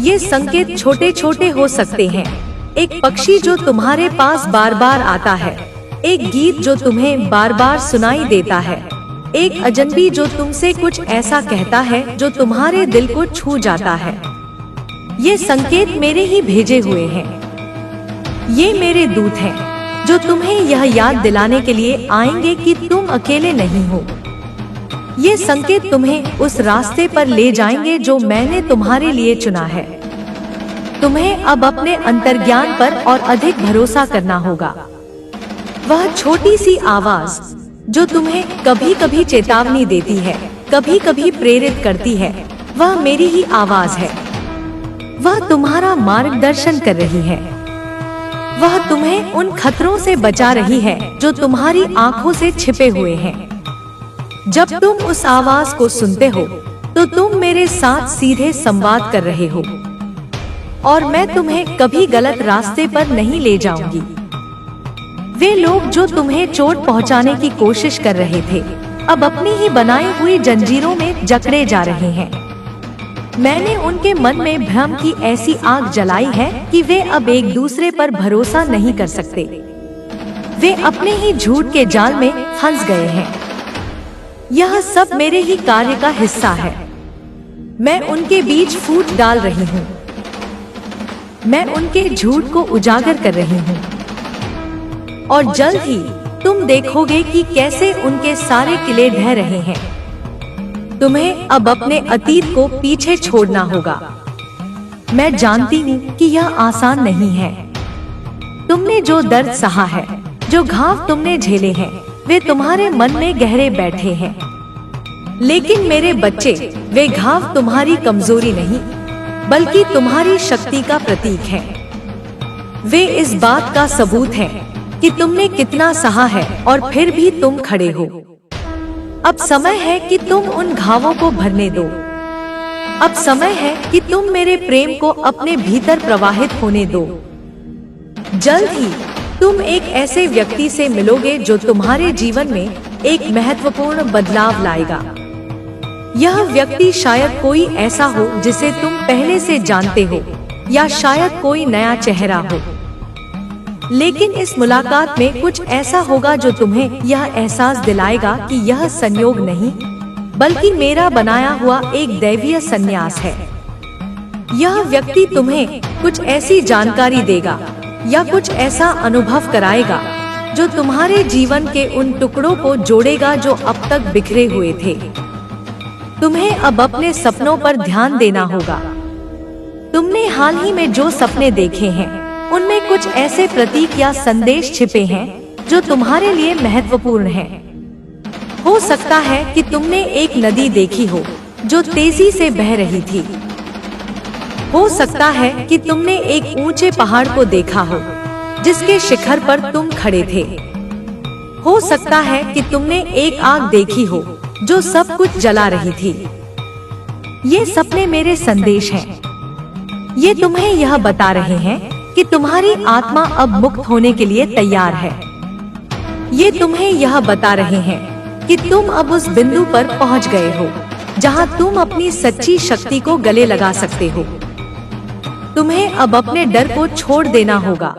ये संकेत छोटे छोटे हो सकते हैं। एक पक्षी जो तुम्हारे पास बार बार आता है, एक गीत जो तुम्हें बार बार सुनाई देता है, एक अजनबी जो तुमसे कुछ ऐसा कहता है जो तुम्हारे दिल को छू जाता है। ये संकेत मेरे ही भेजे हुए हैं। ये मेरे दूत हैं जो तुम्हें यह याद दिलाने के लिए आएंगे कि तुम अकेले नहीं हो। ये संकेत तुम्हें उस रास्ते पर ले जाएंगे जो मैंने तुम्हारे लिए चुना है। तुम्हें अब अपने अंतर्ज्ञान पर और अधिक भरोसा करना होगा। वह छोटी सी आवाज जो तुम्हें कभी कभी चेतावनी देती है, कभी कभी प्रेरित करती है, वह मेरी ही आवाज है। वह तुम्हारा मार्गदर्शन कर रही है। वह तुम्हें उन खतरों से बचा रही है जो तुम्हारी आंखों से छिपे हुए हैं। जब तुम उस आवाज को सुनते हो, तो तुम मेरे साथ सीधे संवाद कर रहे हो, और मैं तुम्हें कभी गलत रास्ते पर नहीं ले जाऊंगी। वे लोग जो तुम्हें चोट पहुंचाने की कोशिश कर रहे थे, अब अपनी ही बनाई हुई जंजीरों में जकड़े जा रहे हैं। मैंने उनके मन में भ्रम की ऐसी आग जलाई है कि वे अब एक दूसरे पर भरोसा नहीं कर सकते। वे अपने ही झूठ के जाल में फंस गए हैं। यह सब मेरे ही कार्य का हिस्सा है। मैं उनके बीच फूट डाल रही हूँ। मैं उनके झूठ को उजागर कर रही हूँ, और जल्द ही तुम देखोगे कि कैसे उनके सारे किले ढह रहे हैं। तुम्हें अब अपने अतीत को पीछे छोड़ना होगा। मैं जानती हूँ कि यह आसान नहीं है। तुमने जो दर्द सहा है, जो घाव तुमने झेले हैं, वे तुम्हारे मन में गहरे बैठे हैं। लेकिन मेरे बच्चे, वे घाव तुम्हारी कमजोरी नहीं, बल्कि तुम्हारी शक्ति का प्रतीक है। वे इस बात का सबूत हैं कि तुमने कितना सहा है और फिर भी तुम खड़े हो। अब समय है कि तुम उन घावों को भरने दो। अब समय है कि तुम मेरे प्रेम को अपने भीतर प्रवाहित होने दो। जल्द ही तुम एक ऐसे व्यक्ति से मिलोगे जो तुम्हारे जीवन में एक महत्वपूर्ण बदलाव लाएगा। यह व्यक्ति शायद कोई ऐसा हो जिसे तुम पहले से जानते हो, या शायद कोई नया चेहरा हो। लेकिन इस मुलाकात में कुछ ऐसा होगा जो तुम्हें यह एहसास दिलाएगा कि यह संयोग नहीं, बल्कि मेरा बनाया हुआ एक दैवीय संन्यास है। यह व्यक्ति तुम्हें कुछ ऐसी जानकारी देगा या कुछ ऐसा अनुभव कराएगा जो तुम्हारे जीवन के उन टुकड़ों को जोड़ेगा जो अब तक बिखरे हुए थे। तुम्हें अब अपने सपनों पर ध्यान देना होगा। तुमने हाल ही में जो सपने देखे हैं, उनमें कुछ ऐसे प्रतीक या संदेश छिपे हैं जो तुम्हारे लिए महत्वपूर्ण हैं। हो सकता है कि तुमने एक नदी देखी हो जो तेजी से बह रही थी। हो सकता है कि तुमने एक ऊंचे पहाड़ को देखा हो जिसके शिखर पर तुम खड़े थे। हो सकता है कि तुमने एक आग देखी हो जो सब कुछ जला रही थी। ये सपने मेरे संदेश हैं। ये तुम्हें यह बता रहे हैं कि तुम्हारी आत्मा अब मुक्त होने के लिए तैयार है। ये तुम्हें यह बता रहे हैं कि तुम अब उस बिंदु पर पहुंच गए हो जहां तुम अपनी सच्ची शक्ति को गले लगा सकते हो। तुम्हें अब अपने डर को छोड़ देना होगा।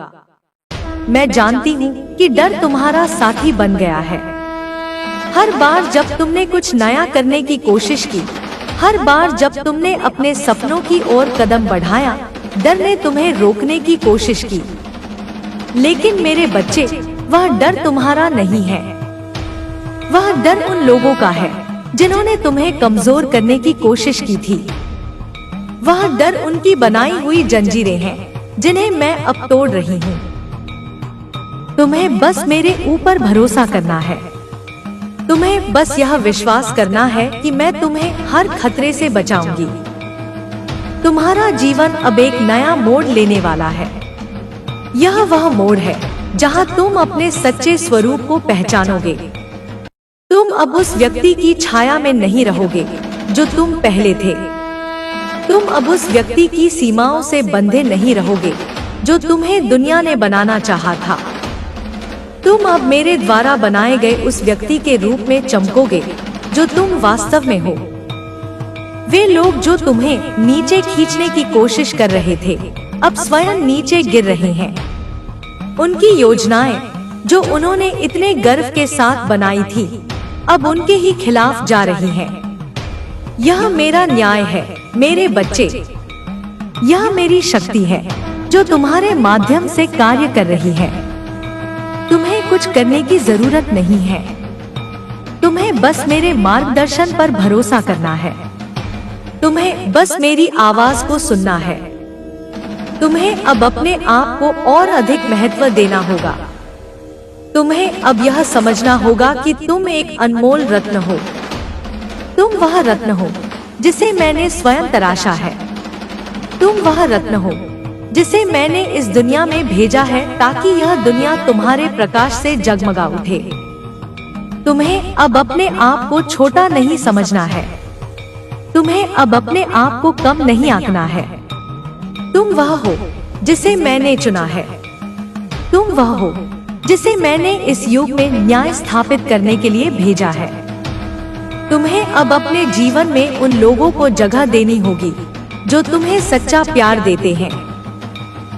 मैं जानती हूँ कि डर तुम्हारा साथी बन गया है। हर बार जब तुमने कुछ नया करने की कोशिश की, हर बार जब तुमने अपने सपनों की ओर कदम बढ़ाया, डर ने तुम्हें रोकने की कोशिश की। लेकिन मेरे बच्चे, वह डर तुम्हारा नहीं है। वह डर उन लोगों का है जिन्होंने तुम्हें कमजोर करने की कोशिश की थी। वह डर उनकी बनाई हुई जंजीरें हैं जिन्हें मैं अब तोड़ रही हूँ। तुम्हें बस मेरे ऊपर भरोसा करना है। तुम्हें बस यह विश्वास करना है कि मैं तुम्हें हर खतरे से बचाऊंगी। तुम्हारा जीवन अब एक नया मोड़ लेने वाला है। यह वह मोड़ है जहां तुम अपने सच्चे स्वरूप को पहचानोगे। तुम अब उस व्यक्ति की छाया में नहीं रहोगे जो तुम पहले थे। तुम अब उस व्यक्ति की सीमाओं से बंधे नहीं रहोगे जो तुम्हें दुनिया ने बनाना चाहा था। तुम अब मेरे द्वारा बनाए गए उस व्यक्ति के रूप में चमकोगे जो तुम वास्तव में हो। वे लोग जो तुम्हें नीचे खींचने की कोशिश कर रहे थे, अब स्वयं नीचे गिर रहे हैं। उनकी योजनाएं जो उन्होंने इतने गर्व के साथ बनाई थी, अब उनके ही खिलाफ जा रही हैं। यह मेरा न्याय है मेरे बच्चे। यह मेरी शक्ति है जो तुम्हारे माध्यम से कार्य कर रही है। तुम्हें कुछ करने की जरूरत नहीं है। तुम्हें बस मेरे मार्गदर्शन पर भरोसा करना है। तुम्हें बस मेरी आवाज को सुनना है। तुम्हें अब अपने आप को और अधिक महत्व देना होगा। तुम्हें अब यह समझना होगा कि तुम एक अनमोल रत्न हो। तुम वह रत्न हो जिसे मैंने स्वयं तराशा है। तुम वह रत्न हो जिसे मैंने इस दुनिया में भेजा है ताकि यह दुनिया तुम्हारे प्रकाश से जगमगा उठे। तुम्हें अब अपने आप को छोटा नहीं समझना है। तुम्हें अब अपने आप को कम नहीं आंकना है। तुम वह हो जिसे मैंने चुना है। तुम वह हो जिसे मैंने इस युग में न्याय स्थापित करने के लिए भेजा है। तुम्हें अब अपने जीवन में उन लोगों को जगह देनी होगी जो तुम्हें सच्चा प्यार देते हैं।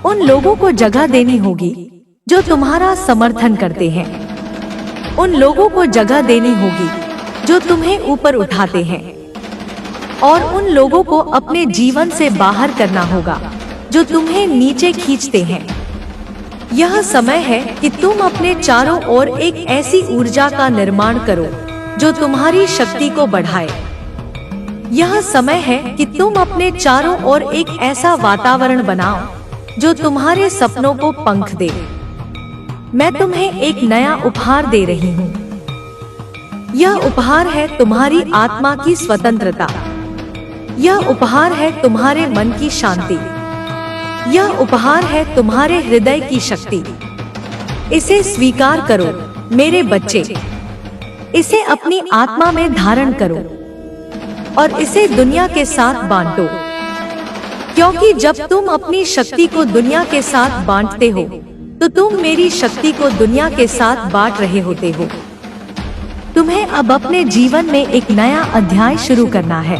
उन लोगों को जगह देनी होगी जो तुम्हारा समर्थन करते हैं। उन लोगों को जगह देनी होगी जो तुम्हें ऊपर उठाते हैं। और उन लोगों को अपने जीवन से बाहर करना होगा जो तुम्हें नीचे खींचते हैं। यह समय है कि तुम अपने चारों ओर एक ऐसी ऊर्जा का निर्माण करो जो तुम्हारी शक्ति को बढ़ाए। यह समय है कि तुम अपने चारों ओर एक ऐसा वातावरण बनाओ जो तुम्हारे सपनों को पंख दे। मैं तुम्हें एक नया उपहार दे रही हूँ। यह उपहार है तुम्हारी आत्मा की स्वतंत्रता। यह उपहार है तुम्हारे मन की शांति। यह उपहार है तुम्हारे हृदय की शक्ति। इसे स्वीकार करो मेरे बच्चे। इसे अपनी आत्मा में धारण करो और इसे दुनिया के साथ बांटो। क्योंकि जब तुम अपनी शक्ति को दुनिया के साथ बांटते हो तो तुम मेरी शक्ति को दुनिया के साथ बांट रहे होते हो। तुम्हें अब अपने जीवन में एक नया अध्याय शुरू करना है।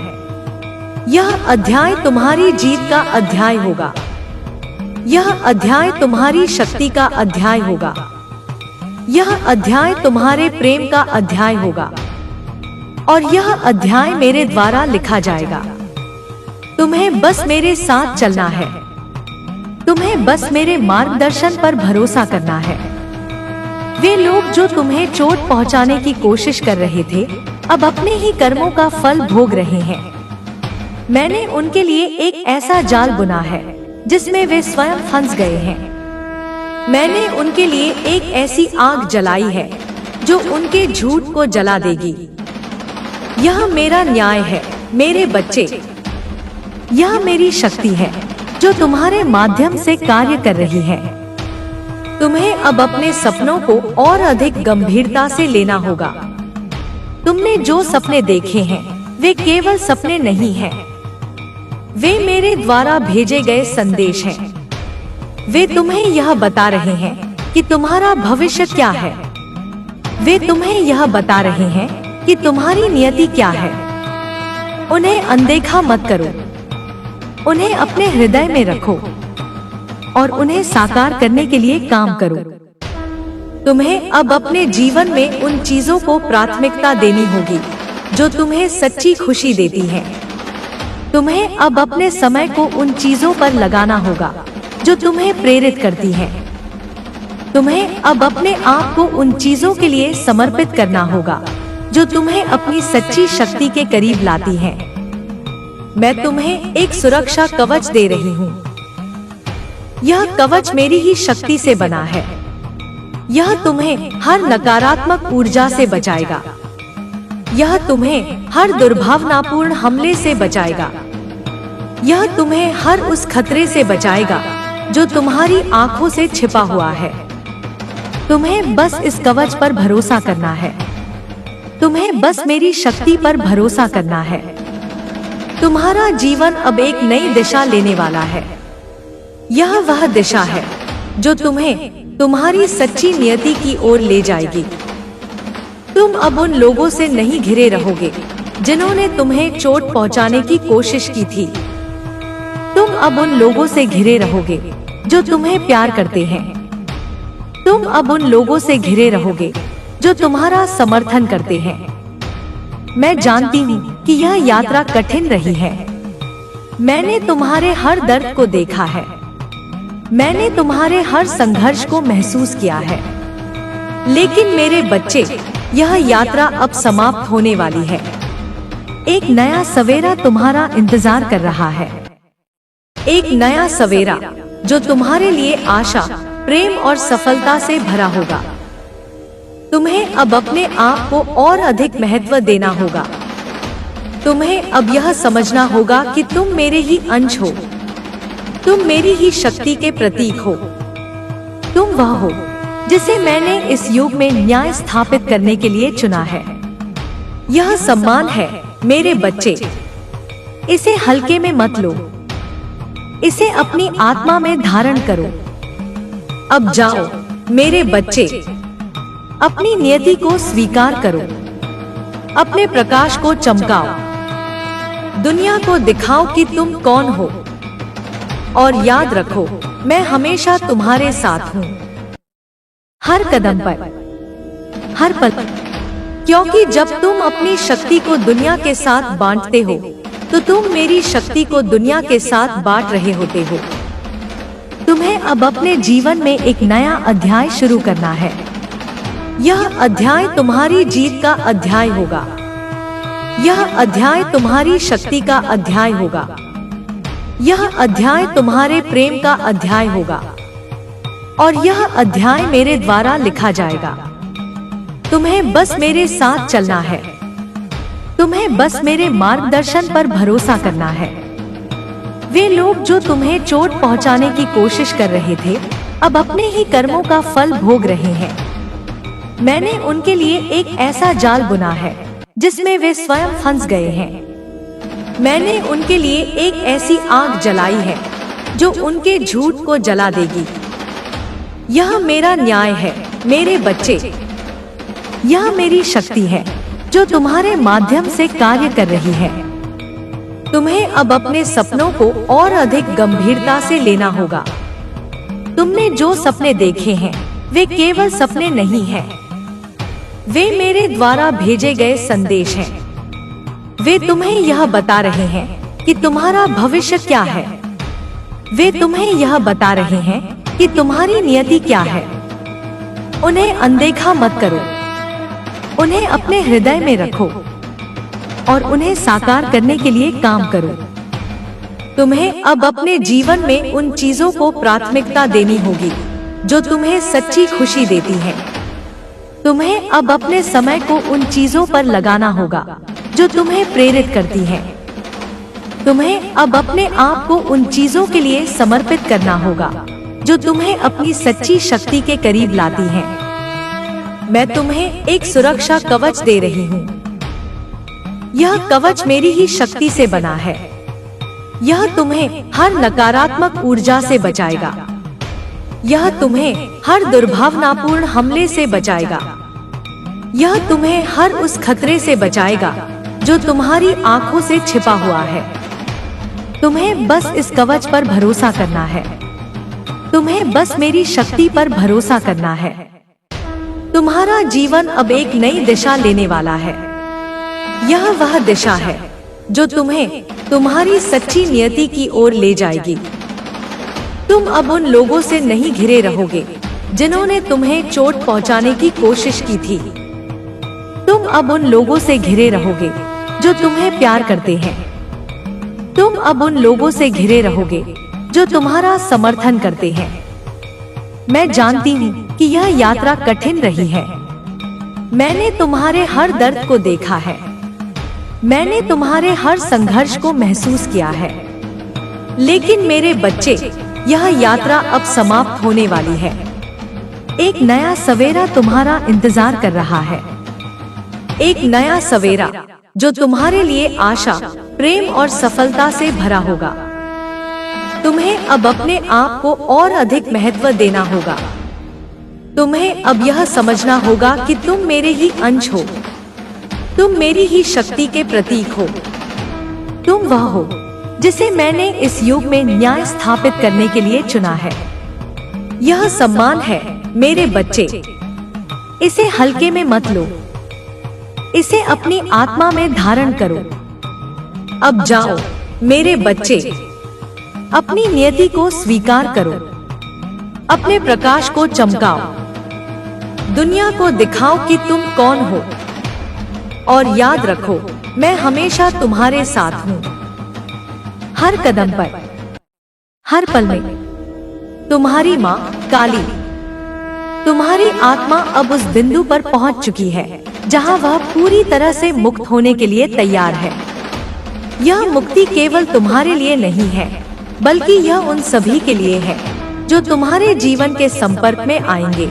यह अध्याय तुम्हारी जीत का अध्याय होगा। यह अध्याय तुम्हारी शक्ति का अध्याय होगा। यह अध्याय तुम्हारे प्रेम का अध्याय होगा। और यह अध्याय मेरे द्वारा लिखा जाएगा। तुम्हें बस मेरे साथ चलना है। तुम्हें बस मेरे मार्गदर्शन पर भरोसा करना है। वे लोग जो तुम्हें चोट पहुंचाने की कोशिश कर रहे थे, अब अपने ही कर्मों का फल भोग रहे हैं। मैंने उनके लिए एक ऐसा जाल बुना है जिसमें वे स्वयं फंस गए हैं। मैंने उनके लिए एक ऐसी आग जलाई है जो उनके झूठ को जला देगी। यह मेरा न्याय है मेरे बच्चे। यह मेरी शक्ति है जो तुम्हारे माध्यम से कार्य कर रही है। तुम्हें अब अपने सपनों को और अधिक गंभीरता से लेना होगा। तुमने जो सपने देखे हैं वे केवल सपने नहीं हैं। वे मेरे द्वारा भेजे गए संदेश हैं। वे तुम्हें यह बता रहे हैं कि तुम्हारा भविष्य क्या है। वे तुम्हें यह बता रहे हैं कि तुम्हारी नियति क्या है। उन्हें अनदेखा मत करो, उन्हें अपने हृदय में रखो और उन्हें साकार करने के लिए काम करो। तुम्हें अब अपने जीवन में उन चीजों को प्राथमिकता देनी होगी जो तुम्हें सच्ची खुशी देती हैं। तुम्हें अब अपने समय को उन चीजों पर लगाना होगा जो तुम्हें प्रेरित करती हैं। तुम्हें अब अपने आप को उन चीजों के लिए समर्पित करना होगा जो तुम्हें अपनी सच्ची शक्ति के करीब लाती हैं। मैं तुम्हें एक सुरक्षा कवच दे रही हूँ। यह कवच मेरी ही शक्ति से बना है। यह तुम्हें हर नकारात्मक ऊर्जा से बचाएगा। यह तुम्हें हर दुर्भावनापूर्ण हमले से बचाएगा। यह तुम्हें हर उस खतरे से बचाएगा जो तुम्हारी आंखों से छिपा हुआ है। तुम्हें बस इस कवच पर भरोसा करना है। तुम्हें बस मेरी शक्ति पर भरोसा करना है। तुम्हारा जीवन अब एक नई दिशा लेने वाला है। यह वह दिशा है जो तुम्हें तुम्हारी सच्ची नियति की ओर ले जाएगी। तुम अब उन लोगों से नहीं घिरे रहोगे जिन्होंने तुम्हें चोट पहुंचाने की कोशिश की थी। तुम अब उन लोगों से घिरे रहोगे जो तुम्हें प्यार करते हैं। तुम अब उन लोगों से घिरे रहोगे जो तुम्हारा समर्थन करते हैं। मैं जानती हूँ कि यह यात्रा कठिन रही है। मैंने तुम्हारे हर दर्द को देखा है। मैंने तुम्हारे हर संघर्ष को महसूस किया है। लेकिन मेरे बच्चे, यह यात्रा अब समाप्त होने वाली है। एक नया सवेरा तुम्हारा इंतजार कर रहा है। एक नया सवेरा जो तुम्हारे लिए आशा, प्रेम और सफलता से भरा होगा। तुम्हें अब अपने आप को और अधिक महत्व देना होगा। तुम्हें अब यह समझना होगा कि तुम मेरे ही अंश हो। तुम मेरी ही शक्ति के प्रतीक हो। तुम वह हो जिसे मैंने इस युग में न्याय स्थापित करने के लिए चुना है। यह सम्मान है मेरे बच्चे। इसे हल्के में मत लो। इसे अपनी आत्मा में धारण करो। अब जाओ मेरे बच्चे, अपनी नियति को स्वीकार करो। अपने प्रकाश को चमकाओ। दुनिया को दिखाओ कि तुम कौन हो। और याद रखो, मैं हमेशा तुम्हारे साथ हूँ, हर कदम पर, हर पल। क्योंकि जब तुम अपनी शक्ति को दुनिया के साथ बांटते हो तो तुम मेरी शक्ति को दुनिया के साथ बांट रहे होते हो। तुम्हें अब अपने जीवन में एक नया अध्याय शुरू करना है। यह अध्याय तुम्हारी जीत का अध्याय होगा। यह अध्याय तुम्हारी शक्ति का अध्याय होगा। यह अध्याय तुम्हारे प्रेम का अध्याय होगा। और यह अध्याय मेरे द्वारा लिखा जाएगा। तुम्हें बस मेरे साथ चलना है। तुम्हें बस मेरे मार्गदर्शन पर भरोसा करना है। वे लोग जो तुम्हें चोट पहुंचाने की कोशिश कर रहे थे, अब अपने ही कर्मों का फल भोग रहे हैं। मैंने उनके लिए एक ऐसा जाल बुना है जिसमें वे स्वयं फंस गए हैं। मैंने उनके लिए एक ऐसी आग जलाई है जो उनके झूठ को जला देगी। यह मेरा न्याय है मेरे बच्चे। यह मेरी शक्ति है जो तुम्हारे माध्यम से कार्य कर रही है। तुम्हें अब अपने सपनों को और अधिक गंभीरता से लेना होगा। तुमने जो सपने देखे हैं वे केवल सपने नहीं हैं। वे मेरे द्वारा भेजे गए संदेश हैं। वे तुम्हें यह बता रहे हैं कि तुम्हारा भविष्य क्या है। वे तुम्हें यह बता रहे हैं कि तुम्हारी नियति क्या है। उन्हें अनदेखा मत करो। उन्हें अपने हृदय में रखो और उन्हें साकार करने के लिए काम करो। तुम्हें अब अपने जीवन में उन चीजों को प्राथमिकता देनी होगी जो तुम्हें सच्ची खुशी देती हैं। तुम्हें अब अपने समय को उन चीजों पर लगाना होगा जो तुम्हें प्रेरित करती हैं। तुम्हें अब अपने आप को उन चीजों के लिए समर्पित करना होगा जो तुम्हें अपनी सच्ची शक्ति के करीब लाती हैं। मैं तुम्हें एक सुरक्षा कवच दे रही हूँ। यह कवच मेरी ही शक्ति से बना है। यह तुम्हें हर नकारात्मक ऊर्जा से बचाएगा। यह तुम्हें हर दुर्भावनापूर्ण हमले से बचाएगा। यह तुम्हें हर उस खतरे से बचाएगा जो तुम्हारी आंखों से छिपा हुआ है। तुम्हें बस इस कवच पर भरोसा करना है। तुम्हें बस मेरी शक्ति पर भरोसा करना है। तुम्हारा जीवन अब एक नई दिशा लेने वाला है। यह वह दिशा है जो तुम्हें तुम्हारी सच्ची नियति की ओर ले जाएगी। तुम अब उन लोगों से नहीं घिरे रहोगे जिन्होंने तुम्हें चोट पहुंचाने की कोशिश की थी। तुम अब उन लोगों से घिरे रहोगे जो तुम्हें प्यार करते हैं। तुम अब उन लोगों से घिरे रहोगे जो तुम्हारा समर्थन करते हैं। मैं जानती हूँ कि यह यात्रा कठिन रही है। मैंने तुम्हारे हर दर्द को देखा है। मैंने तुम्हारे हर संघर्ष को महसूस किया है। लेकिन मेरे बच्चे, यह यात्रा अब समाप्त होने वाली है। एक नया सवेरा तुम्हारा इंतजार कर रहा है। एक नया सवेरा जो तुम्हारे लिए आशा, प्रेम और सफलता से भरा होगा। तुम्हें अब अपने आप को और अधिक महत्व देना होगा। तुम्हें अब यह समझना होगा कि तुम मेरे ही अंश हो। तुम मेरी ही शक्ति के प्रतीक हो। तुम वह हो जिसे मैंने इस युग में न्याय स्थापित करने के लिए चुना है। यह सम्मान है मेरे बच्चे। इसे हल्के में मत लो। इसे अपनी आत्मा में धारण करो। अब जाओ मेरे बच्चे, अपनी नियति को स्वीकार करो। अपने प्रकाश को चमकाओ। दुनिया को दिखाओ कि तुम कौन हो। और याद रखो, मैं हमेशा तुम्हारे साथ हूँ। हर कदम पर, हर पल में। तुम्हारी माँ काली। तुम्हारी आत्मा अब उस बिंदु पर पहुँच चुकी है जहाँ वह पूरी तरह से मुक्त होने के लिए तैयार है। यह मुक्ति केवल तुम्हारे लिए नहीं है, बल्कि यह उन सभी के लिए है जो तुम्हारे जीवन के संपर्क में आएंगे।